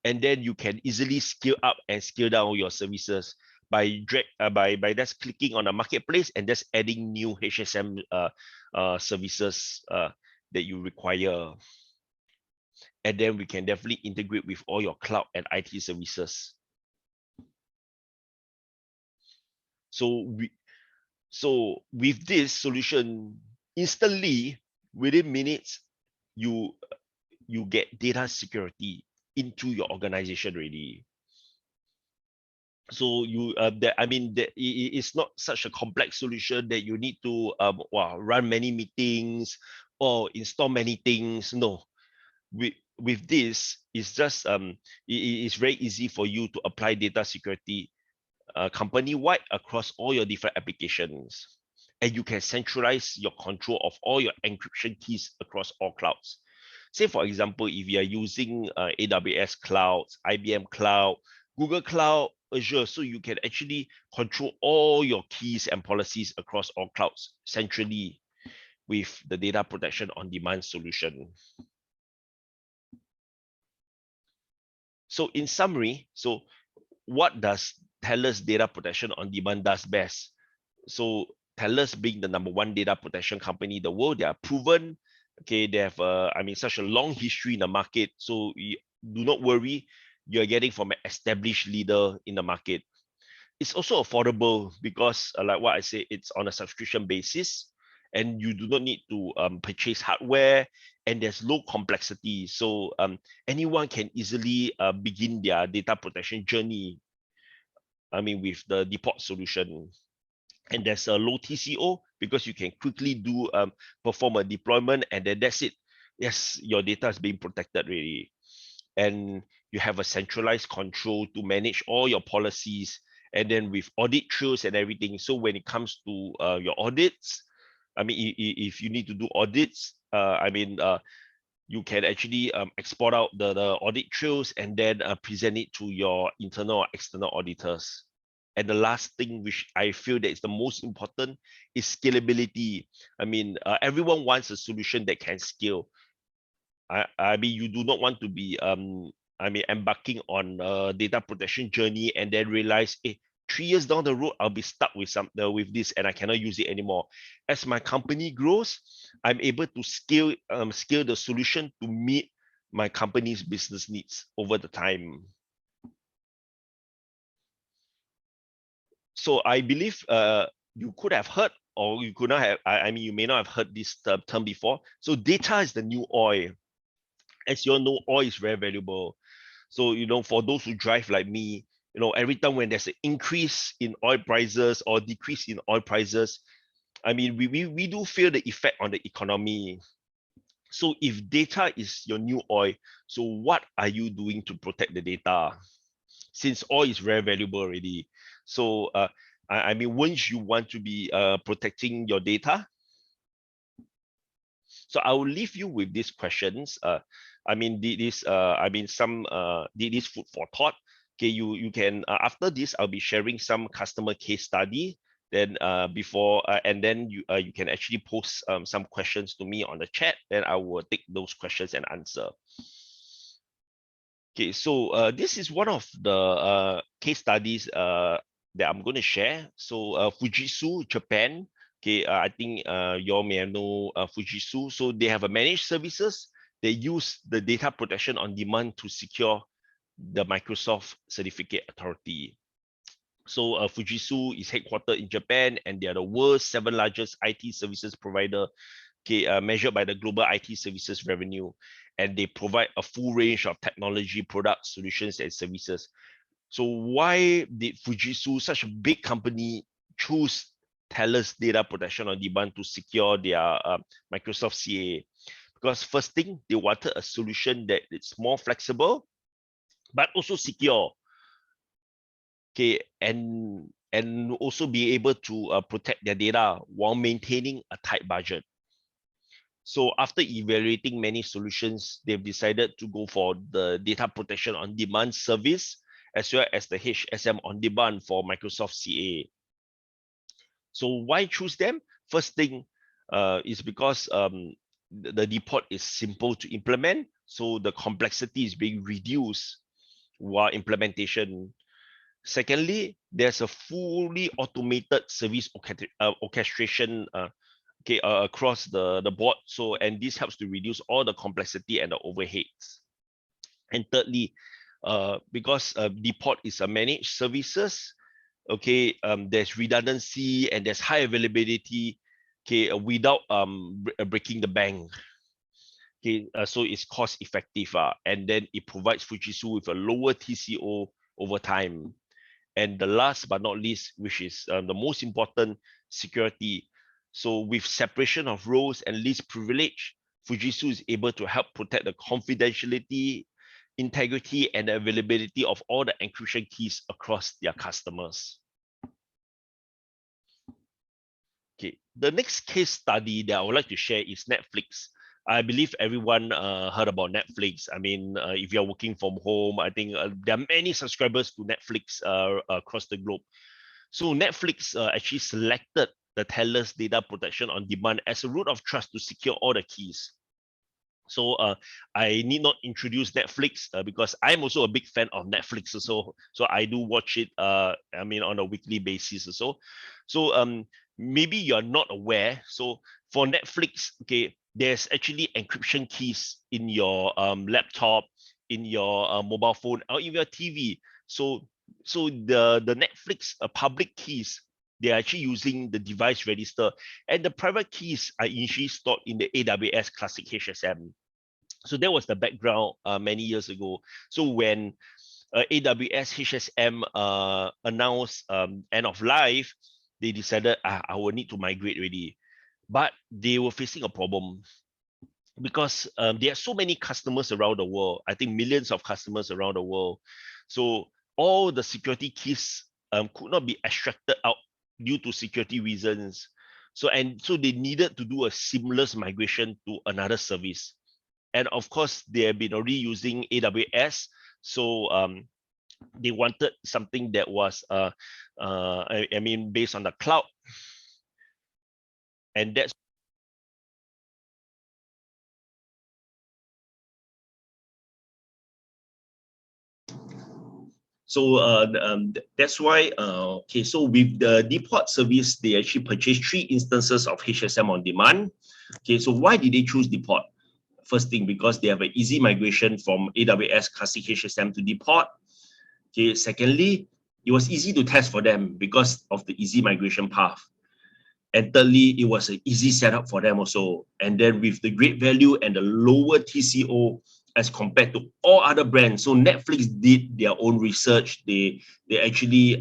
And then you can easily scale up and scale down your services by just clicking on a marketplace and just adding new HSM services that you require. And then we can definitely integrate with all your cloud and IT services. So with this solution, instantly, within minutes, you get data security into your organization already. So it's not such a complex solution that you need to run many meetings or install many things. No, with this, it's just it's very easy for you to apply data security company-wide across all your different applications. And you can centralize your control of all your encryption keys across all clouds. Say, for example, if you are using AWS clouds, IBM cloud, Google Cloud, Azure, so you can actually control all your keys and policies across all clouds centrally with the data protection on demand solution. So in summary, so what does Telus data protection on demand does best? So Telus, being the #1 data protection company in the world, they are proven. Okay, they have such a long history in the market. So do not worry, you're getting from an established leader in the market. It's also affordable because, like what I say, it's on a subscription basis, and you do not need to purchase hardware, and there's low complexity. So anyone can easily begin their data protection journey. With the default solution. And there's a low TCO because you can quickly perform a deployment, and then that's it. Yes, your data is being protected really. And you have a centralized control to manage all your policies, and then with audit trails and everything. So when it comes to your audits, I mean, if you need to do audits, you can actually export out the audit trails and then present it to your internal or external auditors. And the last thing, which I feel that is the most important, is scalability. I mean, everyone wants a solution that can scale. I mean, you do not want to be embarking on a data protection journey and then realize, 3 years down the road, I'll be stuck with with this and I cannot use it anymore. As my company grows, I'm able to scale the solution to meet my company's business needs over the time. So I believe you could have heard, or you could not have, you may not have heard this term before. So data is the new oil. As you all know, oil is very valuable. So, for those who drive like me, every time when there's an increase in oil prices or decrease in oil prices, I mean, we do feel the effect on the economy. So if data is your new oil, so what are you doing to protect the data? Since oil is very valuable already. So, I mean, wouldn't you want to be protecting your data? So I will leave you with these questions. This food for thought. Okay, you can after this, I'll be sharing some customer case study. Then and then you can actually post some questions to me on the chat. Then I will take those questions and answer. Okay, so this is one of the case studies that I'm going to share. So Fujitsu, Japan. Okay, I think you all may know Fujitsu. So they have a managed services. They use the data protection on demand to secure the Microsoft Certificate Authority. So Fujitsu is headquartered in Japan, and they are the world's 7th largest IT services provider, measured by the global IT services revenue. And they provide a full range of technology, products, solutions, and services. So why did Fujitsu, such a big company, choose Telus data protection on demand to secure their Microsoft CA? Because first thing, they wanted a solution that is more flexible, but also secure. Okay, and also be able to protect their data while maintaining a tight budget. So after evaluating many solutions, they've decided to go for the data protection on demand service, as well as the HSM on demand for Microsoft CA. So why choose them? First thing is because the depot is simple to implement, so the complexity is being reduced while implementation. Secondly, there's a fully automated service orchestration across the board. So, and this helps to reduce all the complexity and the overheads. And thirdly, because depot is a managed services, there's redundancy and there's high availability, without breaking the bank. So it's cost effective, and then it provides Fujitsu with a lower TCO over time. And the last but not least, which is the most important, security. So with separation of roles and least privilege, Fujitsu is able to help protect the confidentiality, integrity, and the availability of all the encryption keys across their customers. Okay, the next case study that I would like to share is Netflix. I believe everyone heard about Netflix. I mean, if you're working from home, I think there are many subscribers to Netflix across the globe. So Netflix actually selected the Telus data protection on demand as a root of trust to secure all the keys. So I need not introduce Netflix because I'm also a big fan of Netflix. So I do watch it. On a weekly basis. So maybe you're not aware. So for Netflix, there's actually encryption keys in your laptop, in your mobile phone, or even your TV. So the Netflix public keys, they're actually using the device register, and the private keys are initially stored in the AWS Classic HSM. So that was the background many years ago. So when AWS HSM announced end of life, they decided I will need to migrate already. But they were facing a problem because there are so many customers around the world. I think millions of customers around the world. So all the security keys could not be extracted out due to security reasons. So they needed to do a seamless migration to another service. And of course, they have been already using AWS. So they wanted something that was I mean, based on the cloud. And that's so that's why okay, so with the deport service, they actually purchased 3 instances of HSM on demand. Okay, so why did they choose deport? First thing, because they have an easy migration from AWS classic HSM to deport. Okay, secondly, it was easy to test for them because of the easy migration path. And thirdly, it was an easy setup for them also. And then with the great value and the lower TCO as compared to all other brands. So Netflix did their own research. They actually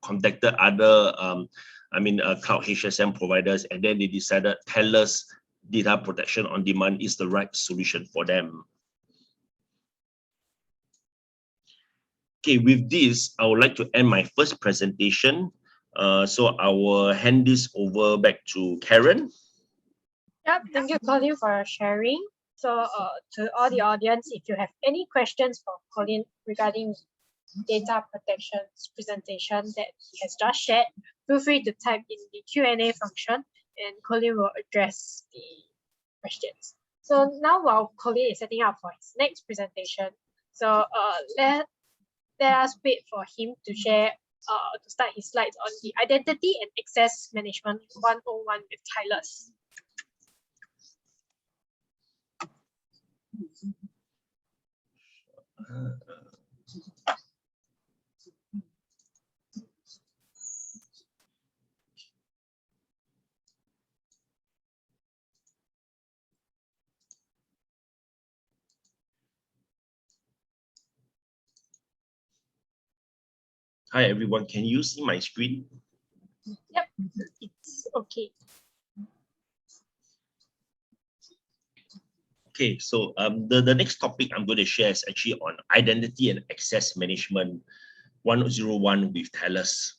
contacted other cloud HSM providers, and then they decided Telus data protection on demand is the right solution for them. Okay, with this, I would like to end my first presentation. So I will hand this over back to Karen. Yep, thank you, Colin, for sharing. So to all the audience, if you have any questions for Colin regarding data protection's presentation that he has just shared, feel free to type in the Q&A function and Colin will address the questions. So now while Colin is setting up for his next presentation, so let us wait for him to share to start his slides on the Identity and Access Management 101 with Telus. Hi everyone, can you see my screen? Yep, it's okay. Okay, so the next topic I'm going to share is actually on Identity and Access Management 101 with Telus.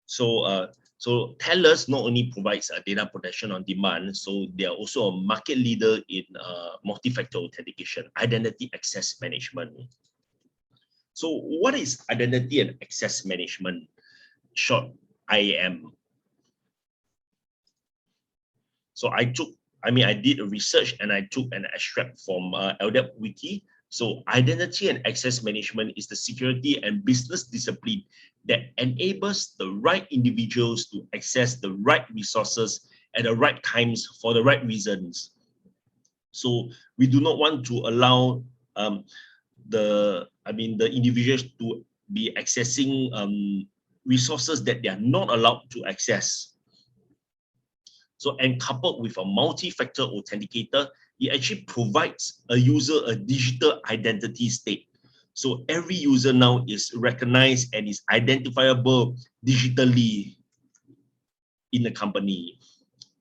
So Telus not only provides data protection on demand, so they are also a market leader in multi-factor authentication, identity access management. So what is Identity and Access Management? Short, IAM. So I did a research and I took an extract from LDAP Wiki. So Identity and Access Management is the security and business discipline that enables the right individuals to access the right resources at the right times for the right reasons. So we do not want to allow the individuals to be accessing resources that they are not allowed to access. So, and coupled with a multi-factor authenticator, it actually provides a user a digital identity state. So every user now is recognized and is identifiable digitally in the company.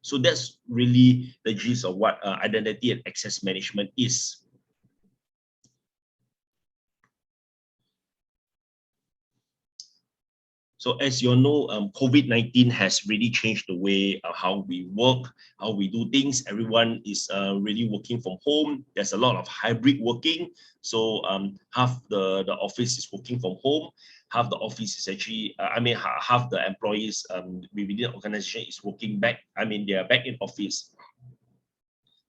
So that's really the gist of what identity and access management is. So as you all know, COVID-19 has really changed the way how we work, how we do things. Everyone is really working from home. There's a lot of hybrid working. So half the office is working from home. Half the office is actually, half the employees within the organization is working back. They are back in office.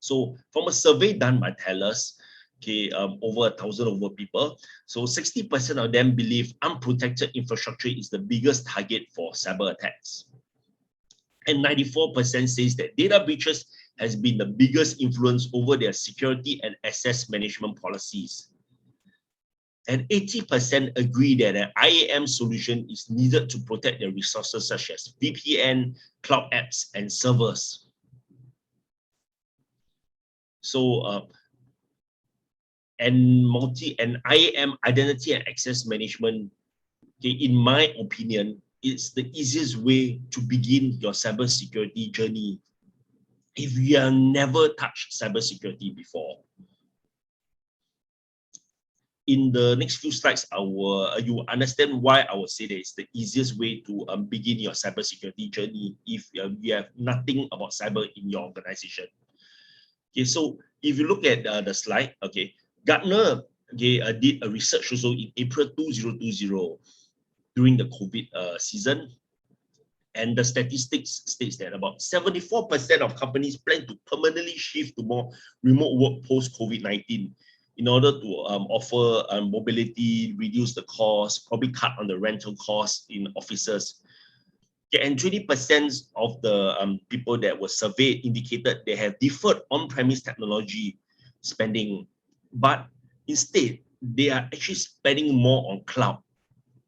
So from a survey done by Telus, okay, over 1,000 people. So 60% of them believe unprotected infrastructure is the biggest target for cyber attacks. And 94% says that data breaches has been the biggest influence over their security and access management policies. And 80% agree that an IAM solution is needed to protect their resources such as VPN, cloud apps, and servers. So and IAM, identity and access management, okay, in my opinion, it's the easiest way to begin your cybersecurity journey if you have never touched cybersecurity before. in the next few slides, you will understand why I would say that it's the easiest way to begin your cybersecurity journey if you have nothing about cyber in your organization. Okay, so if you look at the slide, okay, Gartner did a research also in April 2020 during the COVID season. And the statistics states that about 74% of companies plan to permanently shift to more remote work post-COVID-19 in order to offer mobility, reduce the cost, probably cut on the rental costs in offices. Okay, and 20% of the people that were surveyed indicated they have deferred on-premise technology spending, but instead they are actually spending more on cloud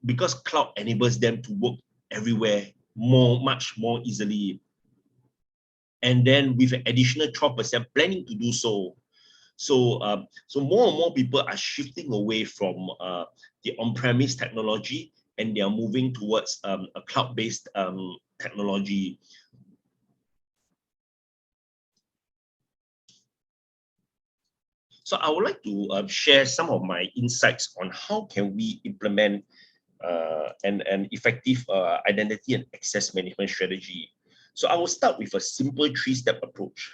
because cloud enables them to work everywhere much more easily. And then with an additional 12% planning to do so. So more and more people are shifting away from the on-premise technology and they are moving towards a cloud-based technology. So I would like to share some of my insights on how can we implement an effective identity and access management strategy. So I will start with a simple three-step approach.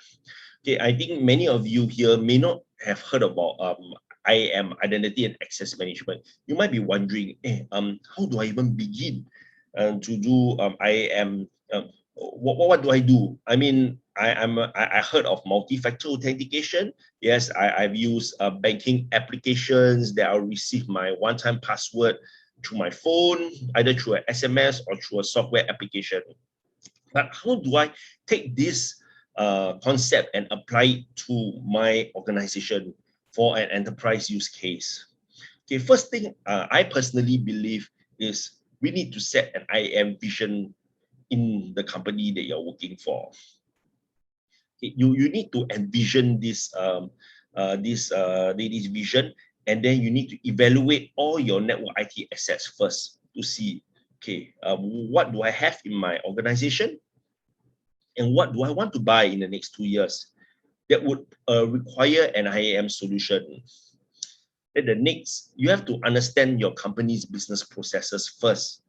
Okay, I think many of you here may not have heard about IAM, identity and access management. You might be wondering, how do I even begin to do IAM? What do I do? I mean, I heard of multi-factor authentication. Yes, I've used banking applications that I'll receive my one-time password through my phone, either through an SMS or through a software application. But how do I take this concept and apply it to my organization for an enterprise use case? Okay, first thing I personally believe is we need to set an IAM vision in the company that you're working for. Okay, you need to envision this vision, and then you need to evaluate all your network IT assets first to see, okay, what do I have in my organization and what do I want to buy in the next 2 years that would require an IAM solution. Then the next, you have to understand your company's business processes first.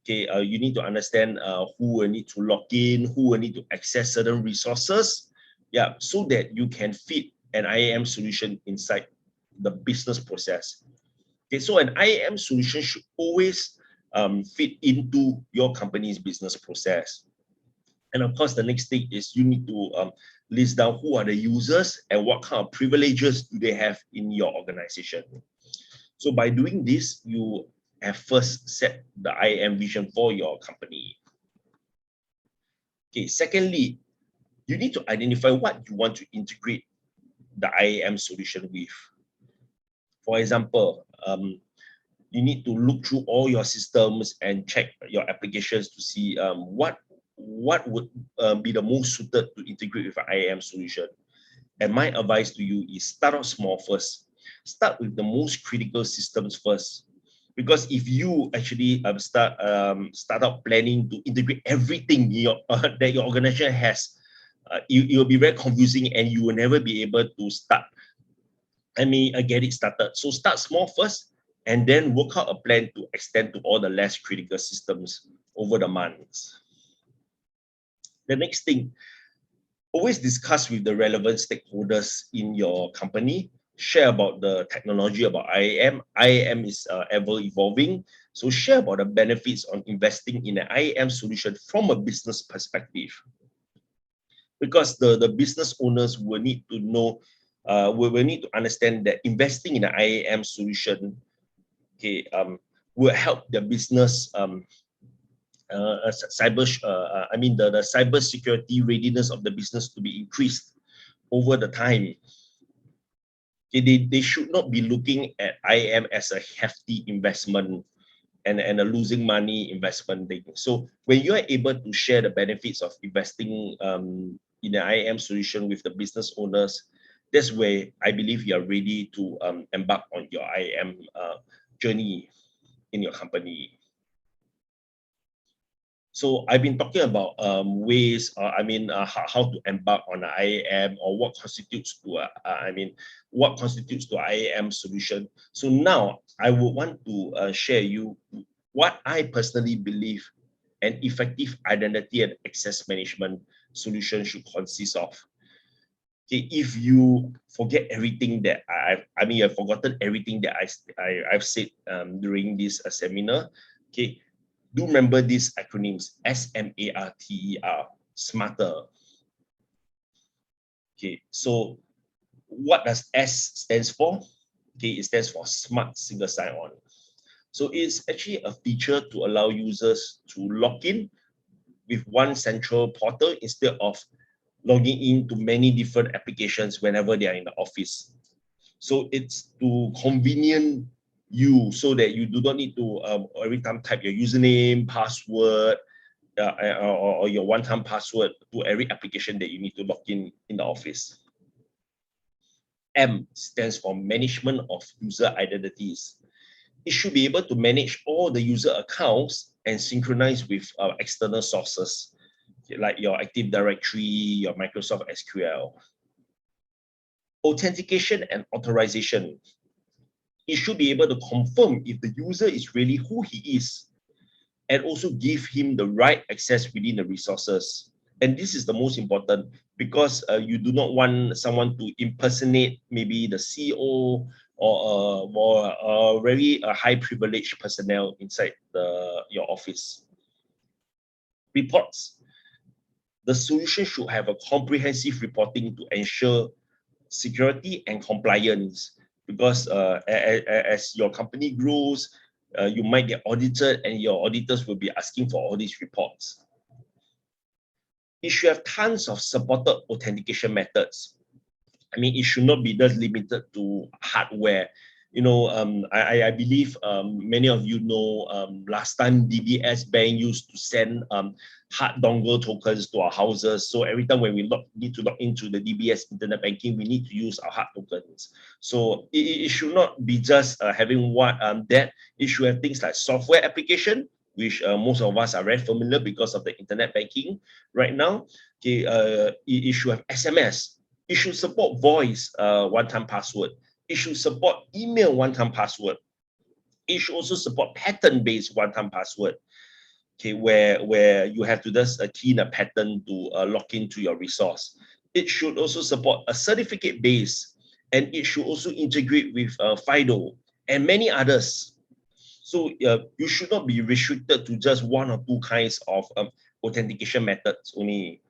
Okay, you need to understand who will need to log in, who will need to access certain resources, yeah, so that you can fit an IAM solution inside the business process. Okay, so an IAM solution should always fit into your company's business process. And of course, the next thing is you need to list down who are the users and what kind of privileges do they have in your organization. So by doing this, you have first set the IAM vision for your company. Okay, secondly, you need to identify what you want to integrate the IAM solution with. For example, you need to look through all your systems and check your applications to see what would be the most suited to integrate with an IAM solution. And my advice to you is start out small first. Start with the most critical systems first. Because if you actually start out planning to integrate everything that your organization has, it will be very confusing and you will never be able to get it started. So start small first and then work out a plan to extend to all the less critical systems over the months. The next thing, always discuss with the relevant stakeholders in your company. Share about the technology about IAM. IAM is ever evolving. So share about the benefits on investing in an IAM solution from a business perspective. Because the business owners will need to know, will need to understand that investing in an IAM solution, okay, will help their business the cybersecurity readiness of the business to be increased over the time. Okay, they should not be looking at IAM as a hefty investment and a losing money investment thing. So when you are able to share the benefits of investing in an IAM solution with the business owners, that's where I believe you are ready to embark on your IAM journey in your company. So I've been talking about ways, how to embark on an IAM, or what constitutes to what constitutes to IAM solution. So now I would want to share you what I personally believe an effective identity and access management solution should consist of. Okay, if you forget everything that I've forgotten everything that I've said during this seminar. Okay, do remember these acronyms: SMARTER, smarter. Okay, so what does S stands for? Okay, it stands for Smart Single Sign-On. So it's actually a feature to allow users to log in with one central portal instead of logging into many different applications whenever they are in the office. So it's to convenient you, so that you do not need to every time type your username, password, or your one-time password to every application that you need to log in the office. M stands for Management of User Identities. It should be able to manage all the user accounts and synchronize with external sources, like your Active Directory, your Microsoft SQL. Authentication and Authorization. It should be able to confirm if the user is really who he is, and also give him the right access within the resources. And this is the most important, because you do not want someone to impersonate maybe the CEO or very high privileged personnel inside your office. Reports. The solution should have a comprehensive reporting to ensure security and compliance, because as your company grows, you might get audited, and your auditors will be asking for all these reports. It should have tons of supported authentication methods. I mean, it should not be just limited to hardware. I believe many of you know, last time DBS Bank used to send hard dongle tokens to our houses. So every time when we need to log into the DBS internet banking, we need to use our hard tokens. So it should not be just having that. It should have things like software application, which most of us are very familiar because of the internet banking right now. Okay, it should have SMS. It should support voice one-time password. It should support email one-time password. It should also support pattern-based one-time password. Okay, where you have to just key in a pattern to log into your resource. It should also support a certificate base, and it should also integrate with FIDO and many others. So you should not be restricted to just one or two kinds of authentication methods only.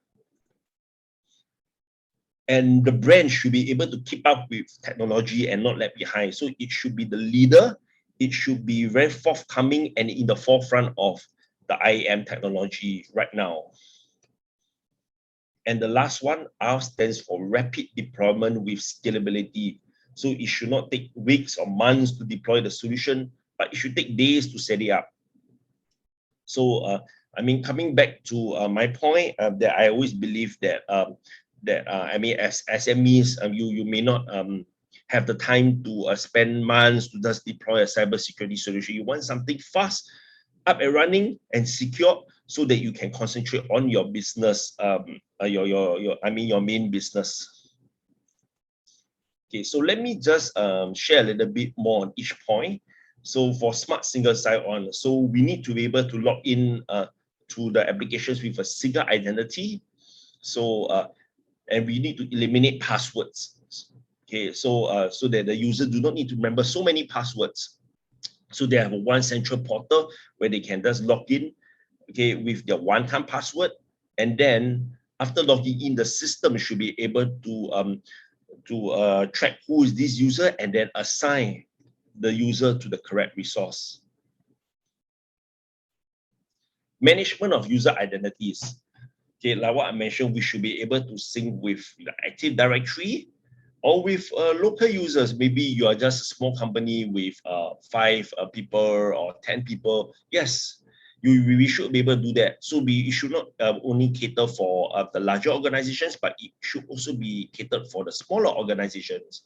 And the brand should be able to keep up with technology and not lag behind. So it should be the leader. It should be very forthcoming and in the forefront of the IAM technology right now. And the last one, R stands for rapid deployment with scalability. So it should not take weeks or months to deploy the solution, but it should take days to set it up. So, coming back to my point, that I always believe that as SMEs, you may not have the time to spend months to just deploy a cybersecurity solution. You want something fast, up and running, and secure, so that you can concentrate on your business, your main business. Okay, so let me just share a little bit more on each point. So for smart single sign-on, so we need to be able to log in to the applications with a single identity. So and we need to eliminate passwords. Okay, so so that the user do not need to remember so many passwords. So they have one central portal where they can just log in, okay, with their one-time password, and then after logging in, the system should be able to track who is this user and then assign the user to the correct resource. Management of user identities. Okay, like what I mentioned, we should be able to sync with the Active Directory or with local users. Maybe you are just a small company with 5 people or 10 people. Yes, we should be able to do that. So it should not only cater for the larger organizations, but it should also be catered for the smaller organizations.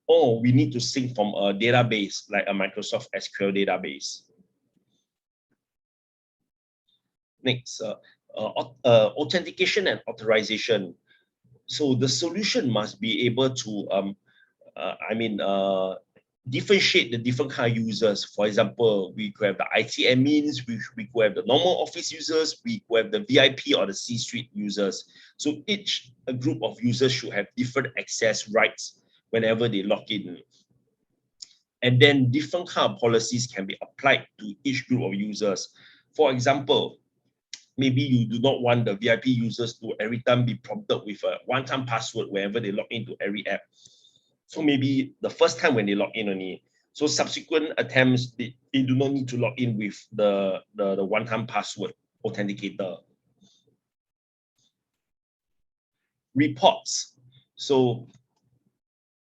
Or we need to sync from a database like a Microsoft SQL database. Next, authentication and authorization. So the solution must be able to, differentiate the different kind of users. For example, we could have the IT admins, we could have the normal office users, we could have the VIP or the C-suite users. So each group of users should have different access rights whenever they log in. And then different kind of policies can be applied to each group of users. For example, maybe you do not want the VIP users to every time be prompted with a one-time password whenever they log into every app. So maybe the first time when they log in only. So subsequent attempts, they do not need to log in with the one-time password authenticator. Reports. So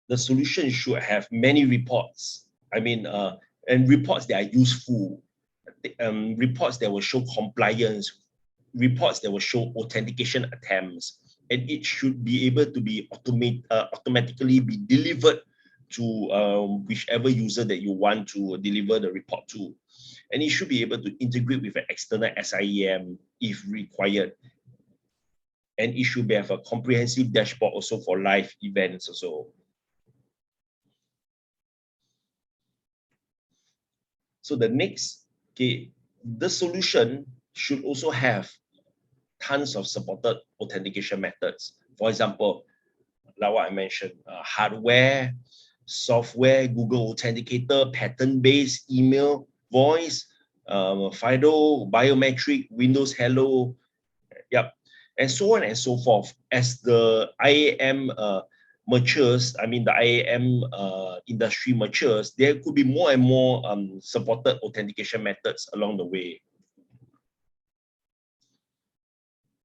the solution should have many reports. And reports that are useful. Reports that will show compliance, reports that will show authentication attempts, and it should be able to be automatically be delivered to whichever user that you want to deliver the report to. And it should be able to integrate with an external SIEM if required. And it should have a comprehensive dashboard also for live events also. So the next, okay, the solution should also have tons of supported authentication methods. For example, like what I mentioned, hardware, software, Google Authenticator, pattern-based, email, voice, FIDO, biometric, Windows Hello, yep, and so on and so forth. As the IAM matures, the IAM industry matures, there could be more and more supported authentication methods along the way.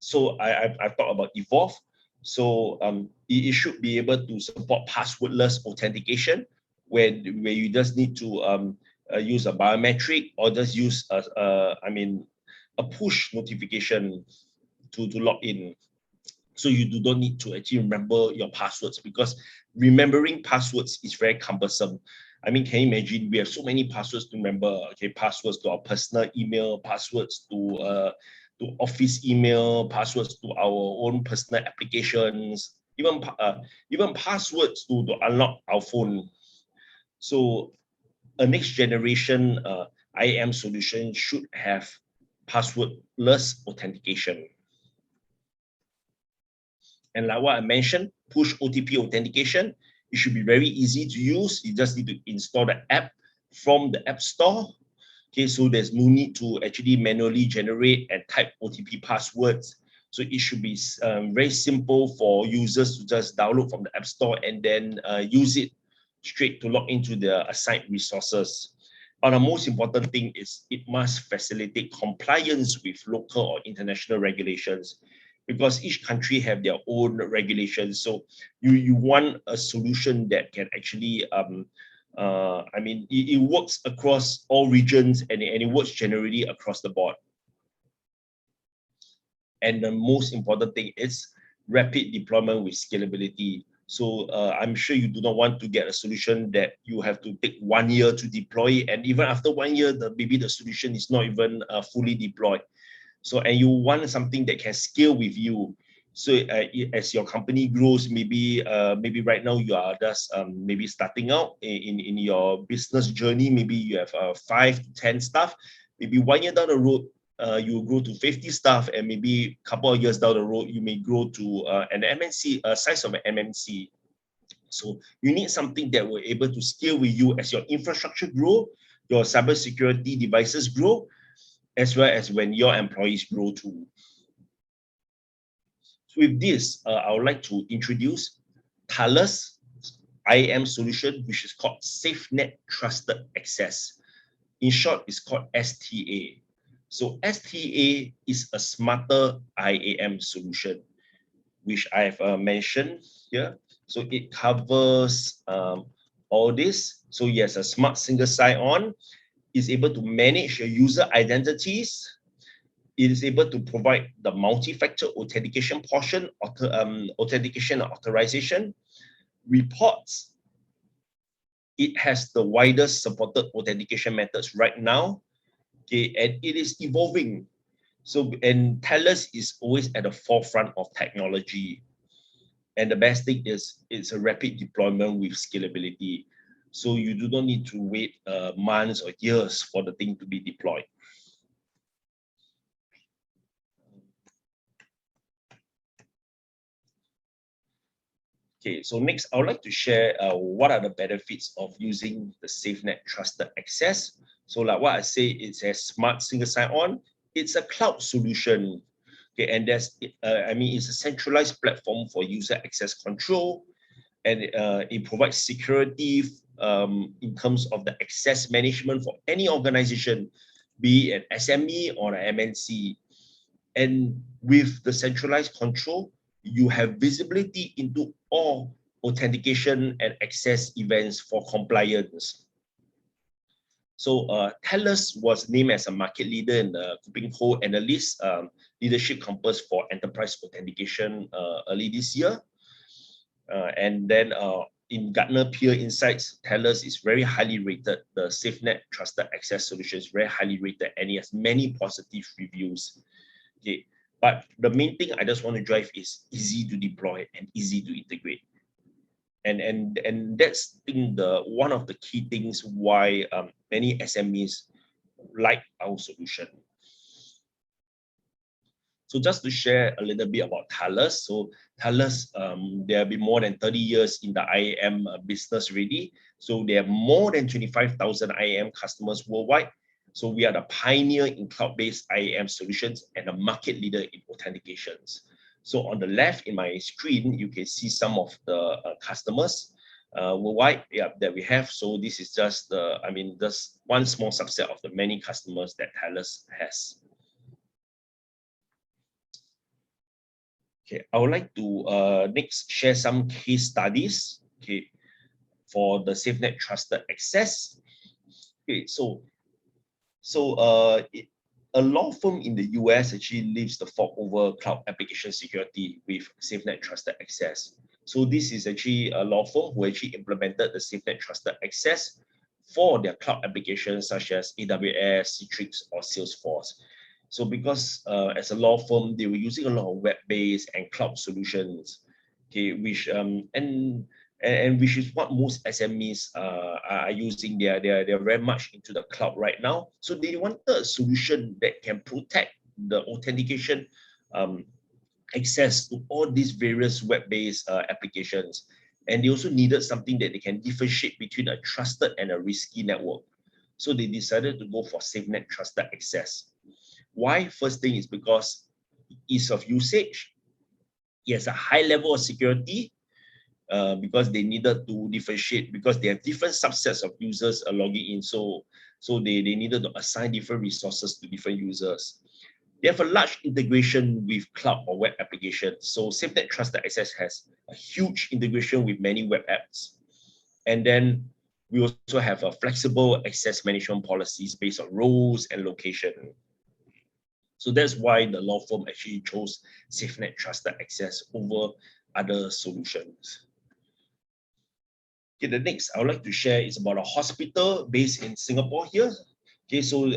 So I've talked about Evolve. So it should be able to support passwordless authentication, where you just need to use a biometric or just use a push notification to log in. So you do not need to actually remember your passwords, because remembering passwords is very cumbersome. Can you imagine? We have so many passwords to remember. Okay, passwords to our personal email, passwords to office email, passwords to our own personal applications, even passwords to unlock our phone. So a next generation IAM solution should have passwordless authentication. And like what I mentioned, push OTP authentication, it should be very easy to use. You just need to install the app from the App Store. Okay, so there's no need to actually manually generate and type OTP passwords. So it should be very simple for users to just download from the App Store and then use it straight to log into the assigned resources. But the most important thing is it must facilitate compliance with local or international regulations, because each country have their own regulations. So you want a solution that can actually it works across all regions, and it works generally across the board. And the most important thing is rapid deployment with scalability. So I'm sure you do not want to get a solution that you have to take 1 year to deploy, and even after 1 year, maybe the solution is not even fully deployed. So, and you want something that can scale with you. So as your company grows, maybe right now you are just maybe starting out in your business journey. Maybe you have 5 to 10 staff. Maybe 1 year down the road, you will grow to 50 staff, and maybe a couple of years down the road, you may grow to an MNC, size of an MNC. So you need something that will able to scale with you as your infrastructure grow, your cybersecurity devices grow, as well as when your employees grow too. So with this, I would like to introduce Telus IAM solution, which is called Safenet Trusted Access. In short, it's called STA. So STA is a smarter IAM solution, which I've mentioned here. So it covers all this. So yes, a smart single sign-on is able to manage your user identities. It is able to provide the multi-factor authentication portion, authentication and authorization, reports. It has the widest supported authentication methods right now. Okay, and it is evolving. So, and Telus is always at the forefront of technology. And the best thing is it's a rapid deployment with scalability. So you do not need to wait months or years for the thing to be deployed. Okay, so next, I would like to share what are the benefits of using the Safenet Trusted Access. So like what I say, it's a smart single sign-on. It's a cloud solution. Okay, and it's a centralized platform for user access control, and it provides security in terms of the access management for any organization, be it an SME or an MNC. And with the centralized control, you have visibility into all authentication and access events for compliance. So Telus was named as a market leader in the KuppingCo Analyst Leadership Compass for Enterprise Authentication early this year. And then in Gartner Peer Insights, Telus is very highly rated. The Safenet Trusted Access solution is very highly rated, and it has many positive reviews. Okay, but the main thing I just want to drive is easy to deploy and easy to integrate. And that's one of the key things why many SMEs like our solution. So just to share a little bit about Telus. So Telus, they have been more than 30 years in the IAM business already. So they have more than 25,000 IAM customers worldwide. So we are the pioneer in cloud-based IAM solutions and a market leader in authentications. So on the left in my screen, you can see some of the customers worldwide that we have. So this is just just one small subset of the many customers that Telus has. Okay, I would like to next share some case studies, okay, for the Safenet Trusted Access. Okay, a law firm in the US actually leads the fork over cloud application security with Safenet Trusted Access. So this is actually a law firm who actually implemented the Safenet Trusted Access for their cloud applications such as AWS, Citrix, or Salesforce. So because as a law firm, they were using a lot of web-based and cloud solutions, okay, which which is what most SMEs are using. They're very much into the cloud right now. So they wanted a solution that can protect the authentication access to all these various web-based applications. And they also needed something that they can differentiate between a trusted and a risky network. So they decided to go for Safenet Trusted Access. Why? First thing is because ease of usage. It has a high level of security because they needed to differentiate because they have different subsets of users logging in. So they needed to assign different resources to different users. They have a large integration with cloud or web applications. So Safenet Trusted Access has a huge integration with many web apps. And then we also have a flexible access management policies based on roles and location. So that's why the law firm actually chose Safenet Trusted Access over other solutions. Okay, the next I would like to share is about a hospital based in Singapore here. Okay, so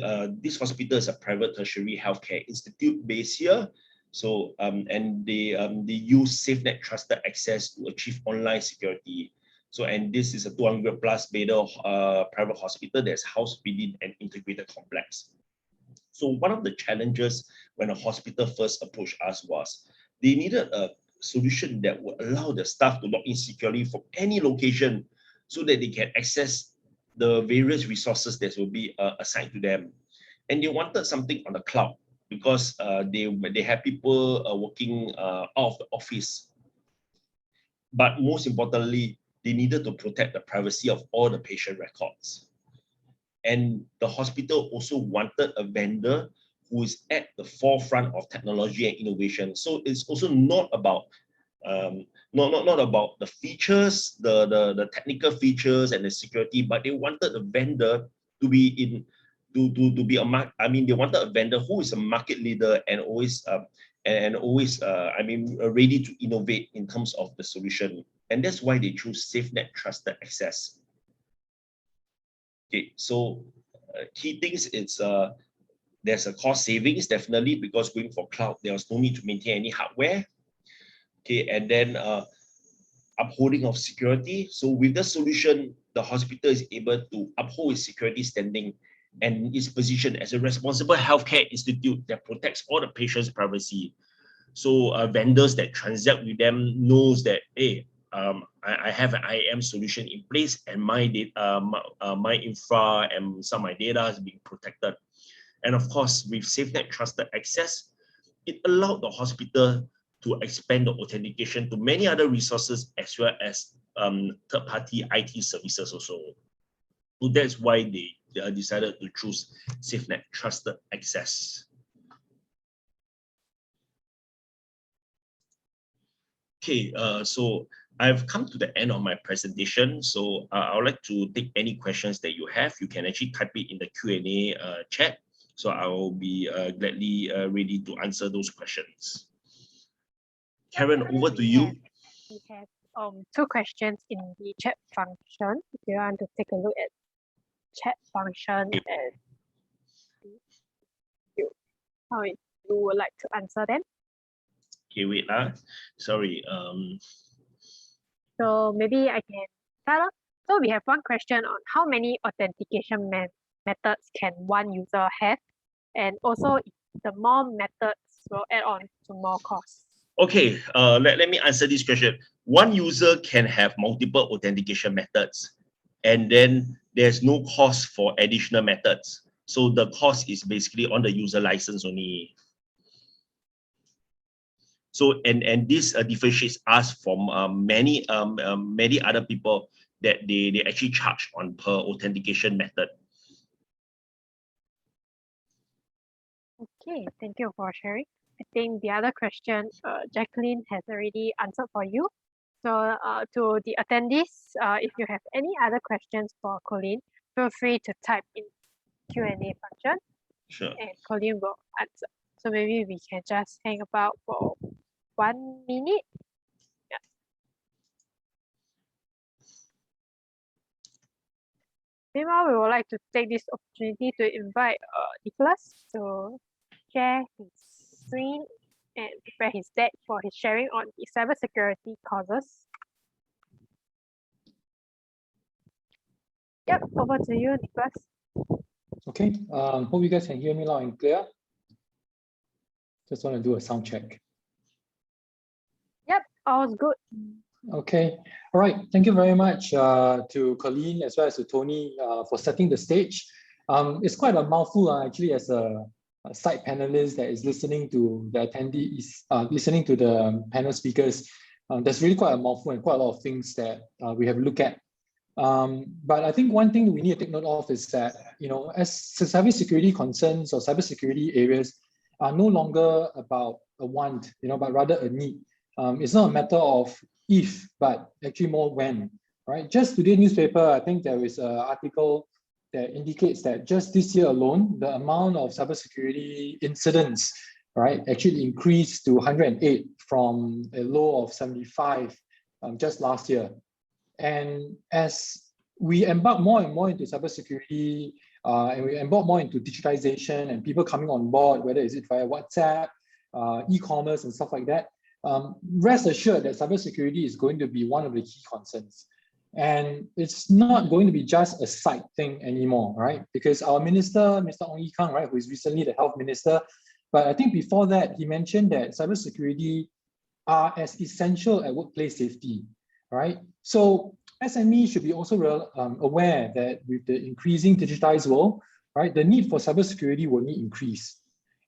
this hospital is a private tertiary healthcare institute based here. So and they use Safenet Trusted Access to achieve online security. So and this is a 200+ bedded private hospital that's housed within an integrated complex. So one of the challenges when a hospital first approached us was they needed a solution that would allow the staff to log in securely from any location so that they can access the various resources that will be assigned to them. And they wanted something on the cloud because they have people working out of the office. But most importantly, they needed to protect the privacy of all the patient records. And the hospital also wanted a vendor who is at the forefront of technology and innovation. So it's also not about not about the features, the technical features and the security, but they wanted a vendor to be in to be a they wanted a vendor who is a market leader and always ready to innovate in terms of the solution. And that's why they choose Safenet Trusted Access. Okay, so key things, it's There's a cost savings, definitely, because going for cloud, there was no need to maintain any hardware. Okay, and then upholding of security. So with the solution, the hospital is able to uphold its security standing and its position as a responsible healthcare institute that protects all the patients' privacy. So vendors that transact with them knows that, hey, I have an IAM solution in place, and my data, my infra and some of my data is being protected. And of course, with Safenet trusted access, it allowed the hospital to expand the authentication to many other resources as well as third-party IT services also. So that's why they decided to choose Safenet trusted access. Okay, so I've come to the end of my presentation. So I would like to take any questions that you have. You can actually type it in the Q&A chat. So I will be gladly ready to answer those questions. Karen, over to you. We have 2 questions in the chat function. If you want to take a look at chat function and how you would like to answer them. Okay, wait, sorry. So maybe I can start off. So we have one question on how many authentication methods can one user have, and also the more methods will add on to more costs. Okay, let me answer this question. One user can have multiple authentication methods, and then there's no cost for additional methods. So the cost is basically on the user license only. So and this differentiates us from many other people that they actually charge on per authentication method. Okay, thank you for sharing. I think the other question, Jacqueline has already answered for you. So to the attendees, if you have any other questions for Colleen, feel free to type in Q&A function. Sure. And Colleen will answer. So maybe we can just hang about for 1 minute. Yeah. Meanwhile, we would like to take this opportunity to invite Nicholas to share his screen and prepare his deck for his sharing on the cybersecurity causes. Yep, over to you, Nicholas. Okay, hope you guys can hear me loud and clear. Just want to do a sound check. Yep, all's good. Okay, all right. Thank you very much to Colleen as well as to Tony for setting the stage. It's quite a mouthful actually as a side panelist that is listening to the attendees, listening to the panel speakers. There's really quite a mouthful and quite a lot of things that we have to look at. But I think one thing we need to take note of is that, as cybersecurity concerns or cybersecurity areas are no longer about a want, but rather a need. It's not a matter of if, but actually more when, right? Just today's newspaper, I think there is an article that indicates that just this year alone, the amount of cybersecurity incidents, right, actually increased to 108 from a low of 75 just last year. And as we embark more and more into cybersecurity, and we embark more into digitization and people coming on board, whether it's via WhatsApp, e-commerce and stuff like that, rest assured that cybersecurity is going to be one of the key concerns. And it's not going to be just a side thing anymore, right? Because our minister, Mr. Ong Ye Kung, right, who is recently the health minister, but I think before that, he mentioned that cybersecurity are as essential as workplace safety, right? So SME should be also aware that with the increasing digitized world, right, the need for cybersecurity will increase.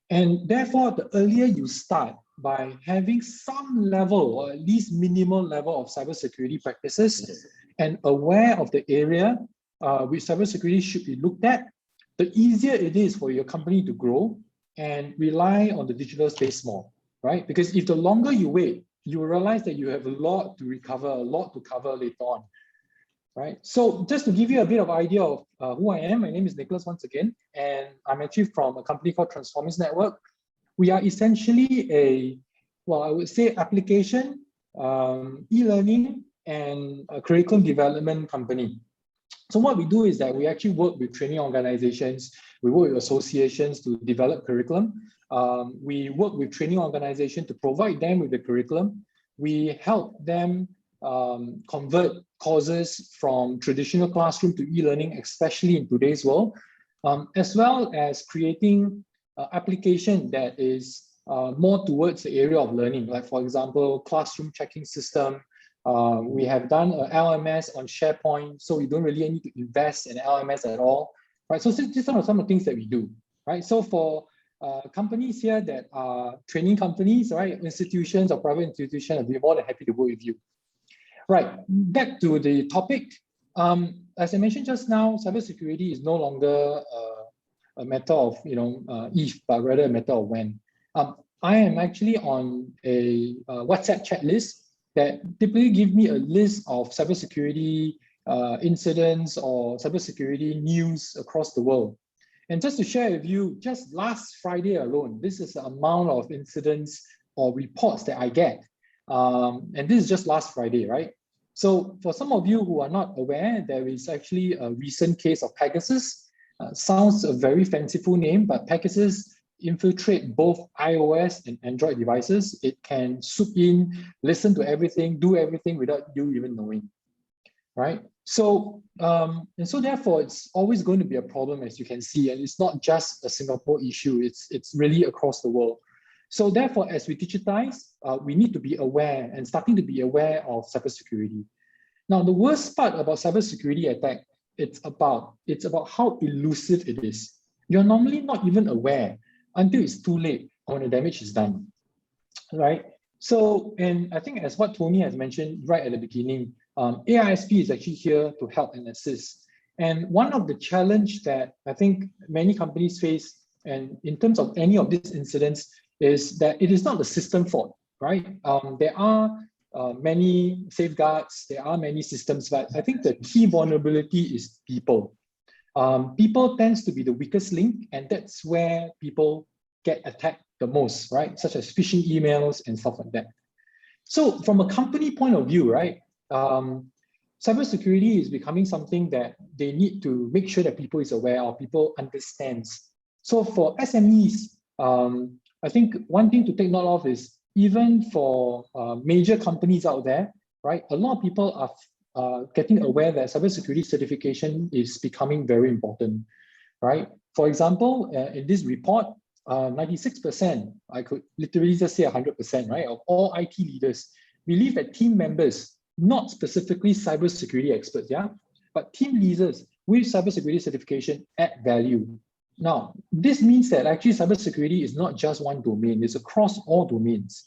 And therefore, the earlier you start by having some level or at least minimal level of cybersecurity practices and aware of the area which cybersecurity should be looked at, the easier it is for your company to grow and rely on the digital space more, right? Because if the longer you wait, you will realize that you have a lot to recover, a lot to cover later on, right? So just to give you a bit of idea of who I am, my name is Nicholas once again, and I'm actually from a company called Transformers Network. We are essentially I would say application, e-learning, and a curriculum development company. So what we do is that we actually work with training organizations We work with associations to develop curriculum. We work with training organizations to provide them with the curriculum. We help them convert courses from traditional classroom to e-learning, especially in today's world, as well as creating application that is more towards the area of learning, like for example, classroom checking system. We have done a LMS on SharePoint, so you don't really need to invest in LMS at all, right? So these are some of the things that we do, right? So for companies here that are training companies, right, institutions or private institutions, I'd be more than happy to work with you. Right, back to the topic. As I mentioned just now, cybersecurity is no longer a matter of if, but rather a matter of when. I am actually on a WhatsApp chat list that typically give me a list of cybersecurity incidents or cybersecurity news across the world. And just to share with you, just last Friday alone, this is the amount of incidents or reports that I get. And this is just last Friday, right? So for some of you who are not aware, there is actually a recent case of Pegasus. Sounds a very fanciful name, but Pegasus infiltrate both iOS and Android devices. It can swoop in, listen to everything, do everything without you even knowing, right? So, and so therefore, it's always going to be a problem, as you can see, and it's not just a Singapore issue, it's really across the world. So therefore, as we digitize, we need to be aware and starting to be aware of cybersecurity. Now, the worst part about cybersecurity attack, it's about how elusive it is. You're normally not even aware until it's too late when the damage is done, right? So, and I think as what Tony has mentioned right at the beginning, AiSP is actually here to help and assist. And one of the challenge that I think many companies face, and in terms of any of these incidents, is that it is not the system fault, right? There are many safeguards, there are many systems, but I think the key vulnerability is people. People tends to be the weakest link, and that's where people get attacked the most, right? Such as phishing emails and stuff like that. So from a company point of view, right? Cybersecurity is becoming something that they need to make sure that people is aware of, people understands. So for SMEs, I think one thing to take note of is even for major companies out there, right? A lot of people are getting aware that cybersecurity certification is becoming very important, right? For example, in this report, 96%, I could literally just say 100%, right, of all IT leaders believe that team members, not specifically cybersecurity experts, yeah, but team leaders with cybersecurity certification add value. Now, this means that actually cybersecurity is not just one domain, it's across all domains,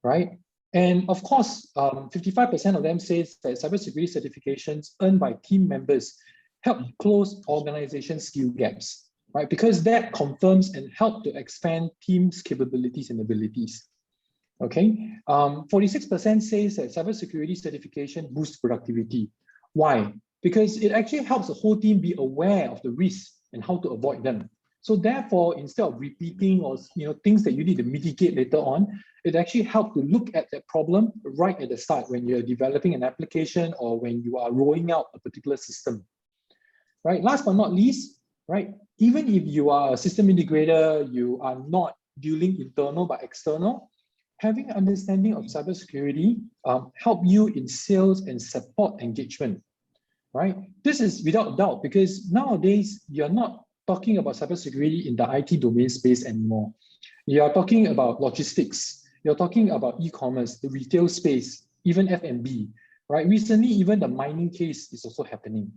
right? And of course, 55% of them says that cybersecurity certifications earned by team members help close organization skill gaps, right? Because that confirms and help to expand teams' capabilities and abilities. Okay, 46% says that cybersecurity certification boosts productivity. Why? Because it actually helps the whole team be aware of the risks and how to avoid them. So therefore, instead of repeating or things that you need to mitigate later on, it actually helps to look at that problem right at the start when you're developing an application or when you are rolling out a particular system. Right. Last but not least, right? Even if you are a system integrator, you are not dealing internal but external, having understanding of cybersecurity help you in sales and support engagement, right? This is without doubt because nowadays you're not talking about cybersecurity in the IT domain space anymore. You are talking about logistics. You're talking about e-commerce, the retail space, even F&B, right? Recently, even the mining case is also happening.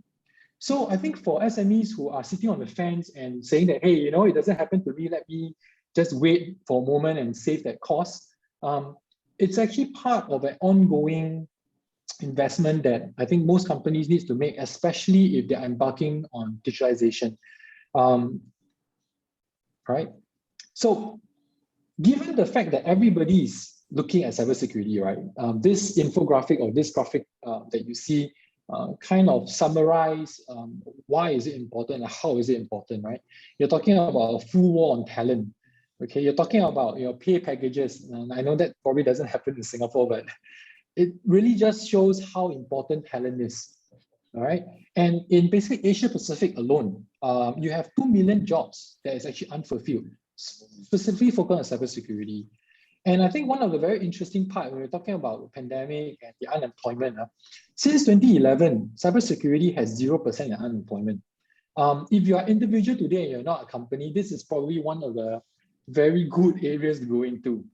So I think for SMEs who are sitting on the fence and saying that, hey, it doesn't happen to me, let me just wait for a moment and save that cost. It's actually part of an ongoing investment that I think most companies need to make, especially if they're embarking on digitalization. Right? So given the fact that everybody is looking at cybersecurity, right? This infographic or this graphic that you see kind of summarize why is it important and how is it important, right? You're talking about a full war on talent. Okay, you're talking about pay packages, and I know that probably doesn't happen in Singapore, but it really just shows how important talent is. All right. And in basically Asia Pacific alone, you have 2 million jobs that is actually unfulfilled, specifically focused on cybersecurity. And I think one of the very interesting part when we're talking about pandemic and the unemployment, since 2011, cybersecurity has 0% in unemployment. If you are individual today and you're not a company, this is probably one of the very good areas to go into.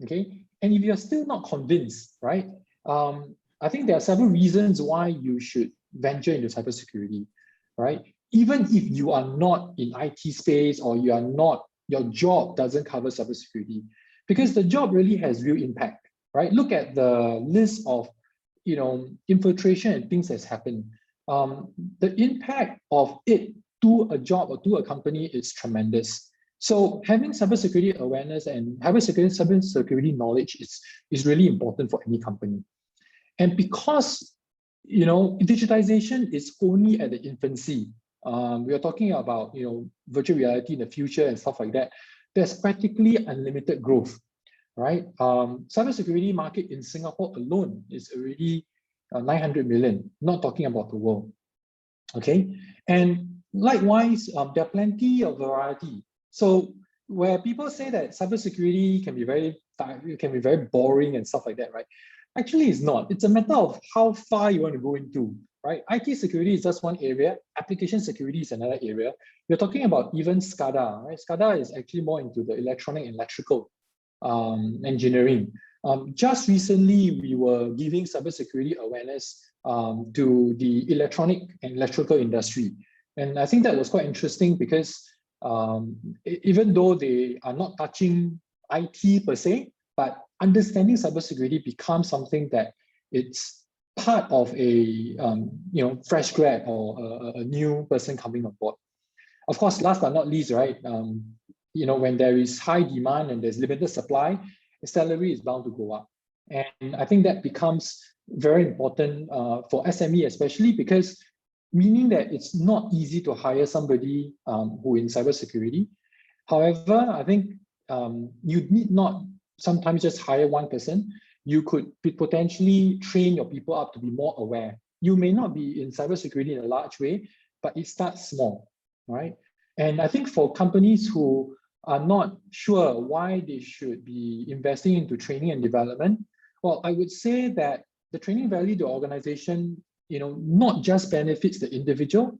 Okay. And if you're still not convinced, right? I think there are several reasons why you should venture into cybersecurity, right? Even if you are not in IT space or you are not, your job doesn't cover cybersecurity, because the job really has real impact, right? Look at the list of, infiltration and things that's happened. The impact of it to a job or to a company is tremendous. So having cybersecurity awareness and cybersecurity knowledge is really important for any company. And because, digitization is only at the infancy, we are talking about, virtual reality in the future and stuff like that, there's practically unlimited growth, right? Cybersecurity market in Singapore alone is already 900 million, not talking about the world, okay? And likewise, there are plenty of variety. So where people say that cybersecurity can be very boring and stuff like that, right? Actually, it's not. It's a matter of how far you want to go into, right? IT security is just one area. Application security is another area. We're talking about even SCADA, right? SCADA is actually more into the electronic and electrical engineering. Just recently, we were giving cybersecurity awareness to the electronic and electrical industry. And I think that was quite interesting because even though they are not touching IT per se, but understanding cybersecurity becomes something that it's part of a fresh grad or a new person coming on board. Of course, last but not least, right? When there is high demand and there's limited supply, the salary is bound to go up. And I think that becomes very important for SME, especially because meaning that it's not easy to hire somebody who in cybersecurity. However, I think you need not sometimes just hire one person. You could potentially train your people up to be more aware. You may not be in cybersecurity in a large way, but it starts small, right? And I think for companies who are not sure why they should be investing into training and development, well, I would say that the training value to the organization, not just benefits the individual,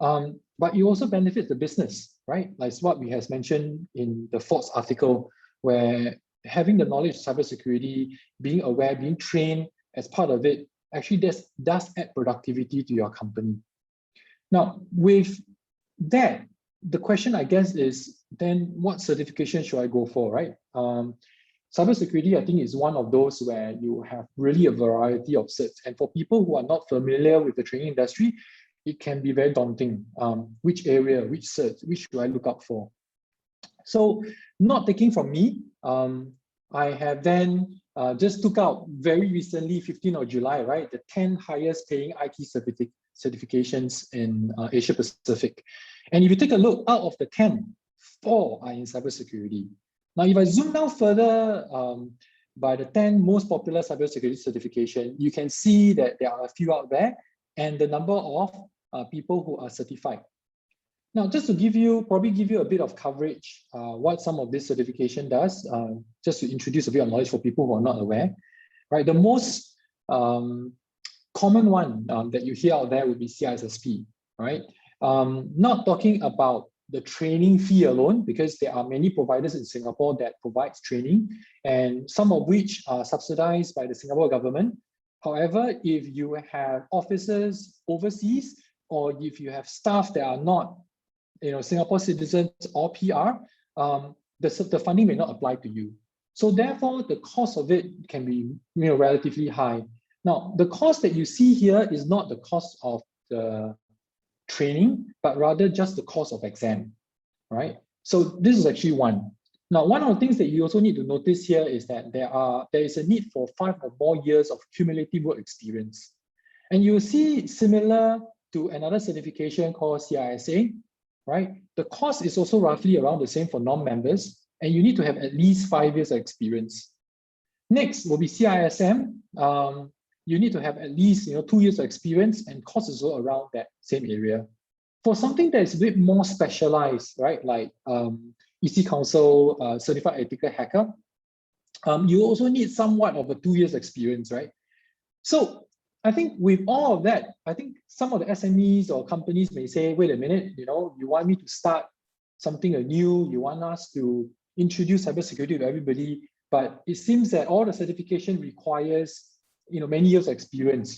but it also benefits the business, right? Like what we have mentioned in the Forbes article, where having the knowledge of cybersecurity, being aware, being trained as part of it, actually does add productivity to your company. Now, with that, the question, I guess, is then what certification should I go for, right? Cybersecurity, I think, is one of those where you have really a variety of certs. And for people who are not familiar with the training industry, it can be very daunting. Which area, which certs, which should I look out for? So not taking from me, I have then just took out very recently, 15th of July, right? The 10 highest paying IT certifications in Asia Pacific. And if you take a look, out of the 10, 4 are in cybersecurity. Now, if I zoom down further by the 10 most popular cybersecurity certification, you can see that there are a few out there and the number of people who are certified. Now, just to probably give you a bit of coverage, what some of this certification does, just to introduce a bit of knowledge for people who are not aware, right? The most common one that you hear out there would be CISSP, right? Not talking about the training fee alone, because there are many providers in Singapore that provides training, and some of which are subsidized by the Singapore government. However, if you have officers overseas, or if you have staff that are not Singapore citizens or PR, the funding may not apply to you. So therefore, the cost of it can be relatively high. Now, the cost that you see here is not the cost of the training, but rather just the cost of exam, right? So this is actually one. Now, one of the things that you also need to notice here is that there is a need for 5 or more years of cumulative work experience. And you'll see similar to another certification called CISA, right? The cost is also roughly around the same for non-members, and you need to have at least 5 years of experience. Next will be CISM. you need to have at least 2 years of experience, and course is also around that same area. For something that is a bit more specialized, right, like EC Council Certified Ethical Hacker, you also need somewhat of a 2 years experience, right? So I think with all of that, I think some of the SMEs or companies may say, wait a minute, you want me to start something anew, you want us to introduce cybersecurity to everybody, but it seems that all the certification requires many years of experience.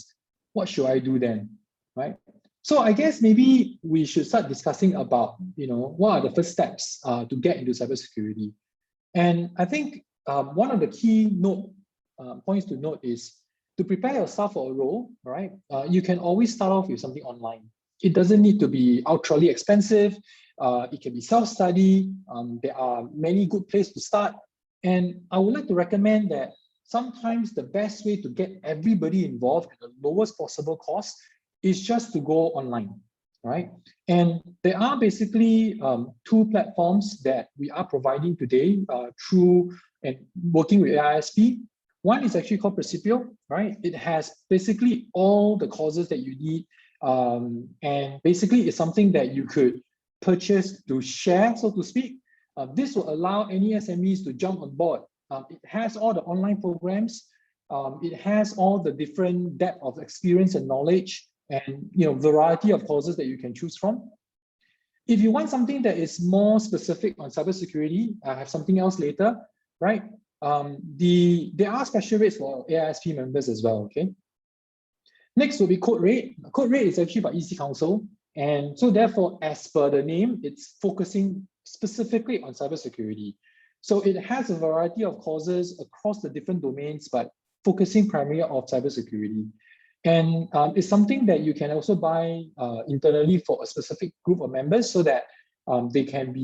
What should I do then, right? So I guess maybe we should start discussing about what are the first steps to get into cybersecurity. And I think one of the key points to note is to prepare yourself for a role, right? You can always start off with something online. It doesn't need to be ultra expensive. It can be self-study. There are many good places to start. And I would like to recommend that sometimes the best way to get everybody involved at the lowest possible cost is just to go online, right? And there are basically 2 platforms that we are providing today through and working with AiSP. One is actually called Principio, right? It has basically all the courses that you need. And basically it's something that you could purchase to share, so to speak. This will allow any SMEs to jump on board. It has all the online programs. It has all the different depth of experience and knowledge and variety of courses that you can choose from. If you want something that is more specific on cybersecurity, I have something else later, right? There are special rates for AiSP members as well, okay? Next will be Code Rate. Code Rate is actually by EC Council. And so therefore, as per the name, it's focusing specifically on cybersecurity. So it has a variety of courses across the different domains, but focusing primarily on cybersecurity. And it's something that you can also buy internally for a specific group of members so that they can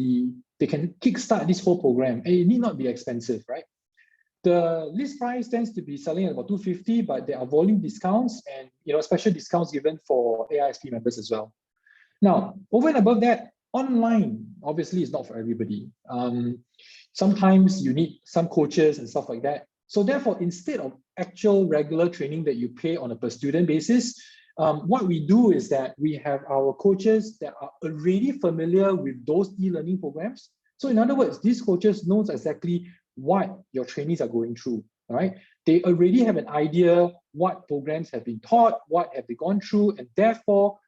kickstart this whole program. And it need not be expensive, right? The list price tends to be selling at about $250, but there are volume discounts and special discounts given for AiSP members as well. Now, over and above that, online obviously is not for everybody. Sometimes you need some coaches and stuff like that. So therefore, instead of actual regular training that you pay on a per student basis, what we do is that we have our coaches that are already familiar with those e-learning programs. So in other words, these coaches knows exactly what your trainees are going through, all right? They already have an idea what programs have been taught, what have they gone through, and therefore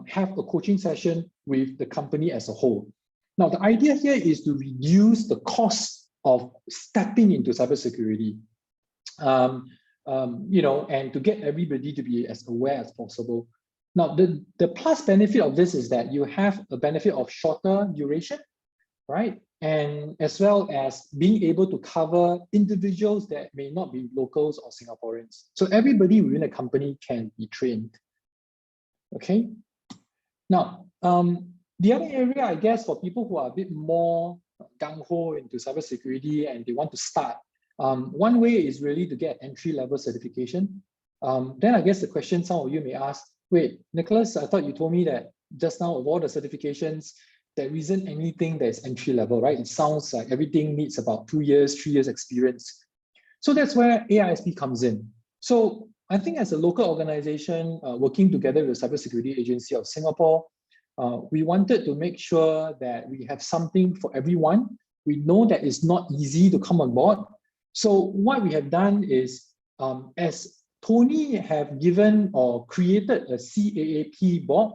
have a coaching session with the company as a whole. Now, the idea here is to reduce the cost of stepping into cybersecurity, and to get everybody to be as aware as possible. Now, the plus benefit of this is that you have a benefit of shorter duration, right? And as well as being able to cover individuals that may not be locals or Singaporeans. So everybody within a company can be trained, okay? Now, the other area, I guess, for people who are a bit more gung-ho into cybersecurity and they want to start, one way is really to get entry-level certification. Then I guess the question some of you may ask, wait, Nicholas, I thought you told me that just now of all the certifications, there isn't anything that's entry-level, right? It sounds like everything needs about 2 years, 3 years experience. So that's where AiSP comes in. So I think as a local organization working together with the Cybersecurity Agency of Singapore, we wanted to make sure that we have something for everyone. We know that it's not easy to come on board. So what we have done is, as Tony have given or created a CAAP board,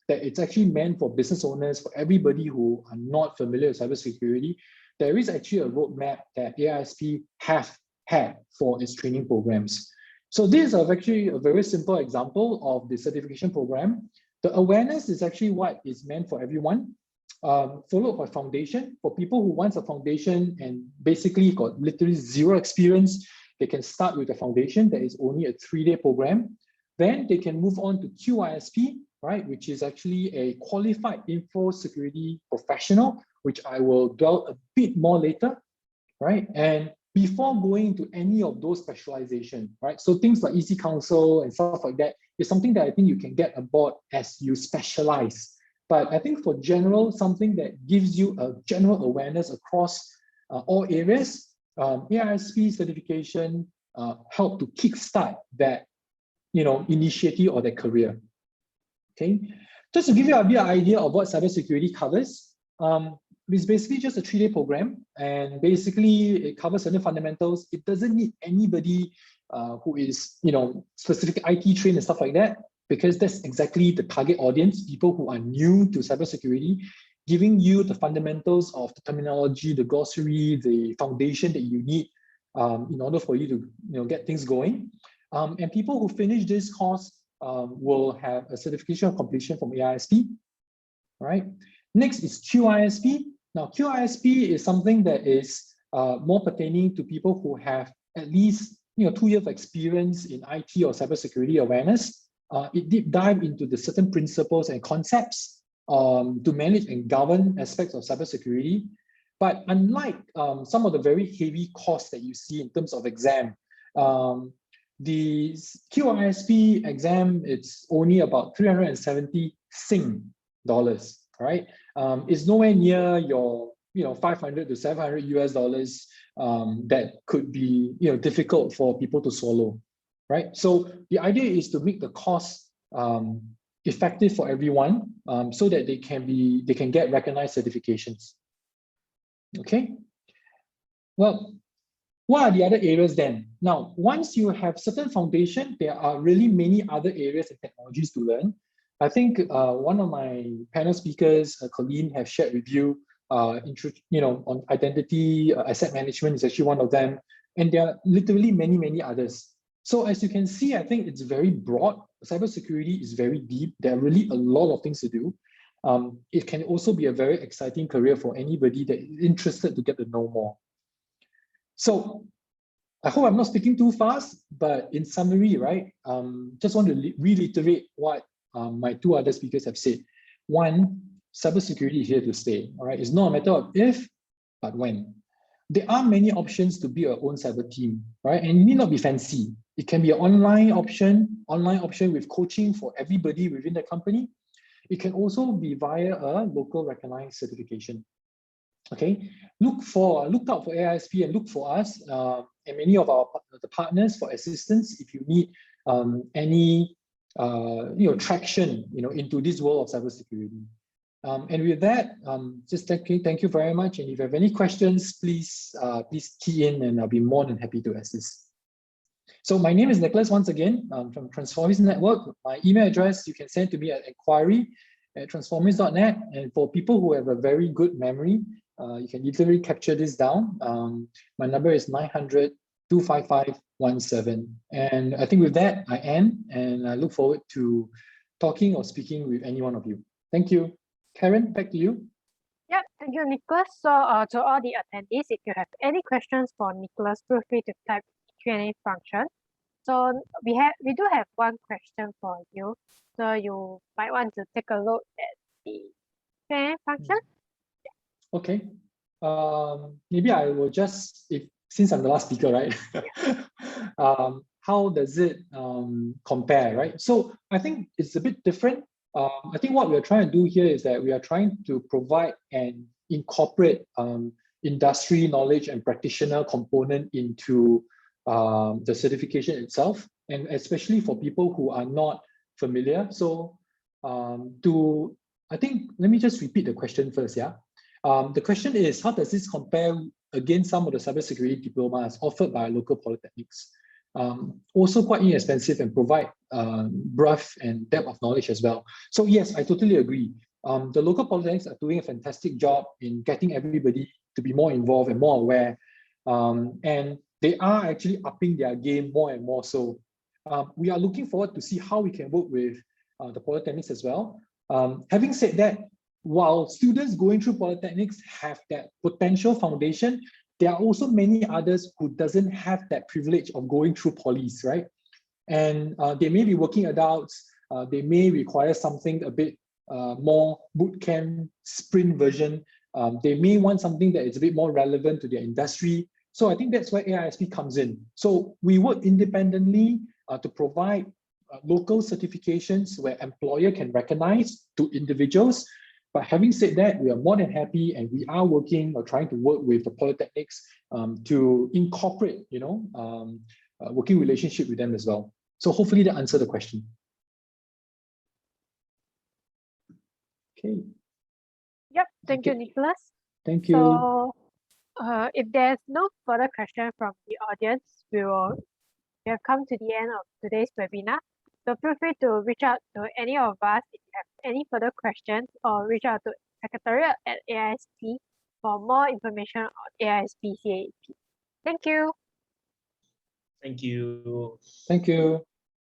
that it's actually meant for business owners, for everybody who are not familiar with cybersecurity, there is actually a roadmap that AiSP have had for its training programs. So this is actually a very simple example of the certification program. The awareness is actually what is meant for everyone, followed by foundation. For people who want a foundation and basically got literally zero experience, they can start with a foundation that is only a 3-day program. Then they can move on to QISP, right, which is actually a qualified info security professional, which I will dwell a bit more later, right? And before going to any of those specialization, right? So things like EC Council and stuff like that is something that I think you can get aboard as you specialize. But I think for general, something that gives you a general awareness across all areas, AiSP certification help to kickstart that initiative or their career. Okay, just to give you a bit of idea of what cybersecurity covers, it's basically just a 3-day program, and basically it covers certain fundamentals. It doesn't need anybody who is specific IT trained and stuff like that, because that's exactly the target audience, people who are new to cybersecurity, giving you the fundamentals of the terminology, the glossary, the foundation that you need in order for you to get things going. And people who finish this course will have a certification of completion from AiSP. Right. Next is Qisp. Now, Qisp is something that is more pertaining to people who have at least 2 years of experience in IT or cybersecurity awareness. It deep dive into the certain principles and concepts to manage and govern aspects of cybersecurity. But unlike some of the very heavy costs that you see in terms of exam, the Qisp exam, it's only about 370 Sing dollars, right? It's nowhere near your 500 to 700 US dollars that could be difficult for people to swallow, right? So the idea is to make the cost effective for everyone, so that they can get recognized certifications. Okay. Well, what are the other areas then? Now, once you have certain foundation, there are really many other areas and technologies to learn. I think one of my panel speakers, Colleen, have shared with you, on identity, asset management is actually one of them, and there are literally many, many others. So as you can see, I think it's very broad. Cybersecurity is very deep. There are really a lot of things to do. It can also be a very exciting career for anybody that is interested to get to know more. So I hope I'm not speaking too fast, but in summary, right, just want to reiterate what my 2 other speakers have said. One, cybersecurity is here to stay, all right? It's not a matter of if, but when. There are many options to be your own cyber team, right? And it need not be fancy. It can be an online option with coaching for everybody within the company. It can also be via a local recognized certification. Okay, look out for AiSP and look for us and many of the partners for assistance if you need any traction into this world of cybersecurity. And with that, just thank you very much. And if you have any questions, please key in, and I'll be more than happy to assist. So my name is Nicholas once again from Transformers Network. My email address you can send to me at inquiry@transformers.net. And for people who have a very good memory, you can literally capture this down. My number is 900-255-17. And I think with that, I end, and I look forward to talking or speaking with any one of you. Thank you. Karen, back to you. Yeah, thank you, Nicholas. So to all the attendees, if you have any questions for Nicholas, feel free to type Q&A function. So we do have one question for you. So you might want to take a look at the Q&A function. Okay. Maybe I will just, since I'm the last speaker, right? How does it compare, right? So I think it's a bit different. I think what we're trying to do here is that we are trying to provide and incorporate industry knowledge and practitioner component into the certification itself, and especially for people who are not familiar. So I think, let me just repeat the question first, yeah? The question is, how does this compare against some of the cybersecurity diplomas offered by local polytechnics? Also quite inexpensive and provide breadth and depth of knowledge as well. So yes, I totally agree. The local polytechnics are doing a fantastic job in getting everybody to be more involved and more aware. And they are actually upping their game more and more so. We are looking forward to see how we can work with the polytechnics as well. Having said that, while students going through polytechnics have that potential foundation, there are also many others who doesn't have that privilege of going through polys, right? And they may be working adults, they may require something a bit more bootcamp sprint version. They may want something that is a bit more relevant to their industry. So I think that's where AiSP comes in. So we work independently to provide local certifications where employer can recognize to individuals. But having said that, we are more than happy, and we are working or trying to work with the polytechnics to incorporate, working relationship with them as well. So hopefully that answered the question. Okay. Yep, thank you, Okay. Nicholas. Thank you. So, if there's no further question from the audience, we have come to the end of today's webinar. So feel free to reach out to any of us if you have any further questions, or reach out to Secretariat at AiSP for more information on AiSP CAP. Thank you. Thank you. Thank you.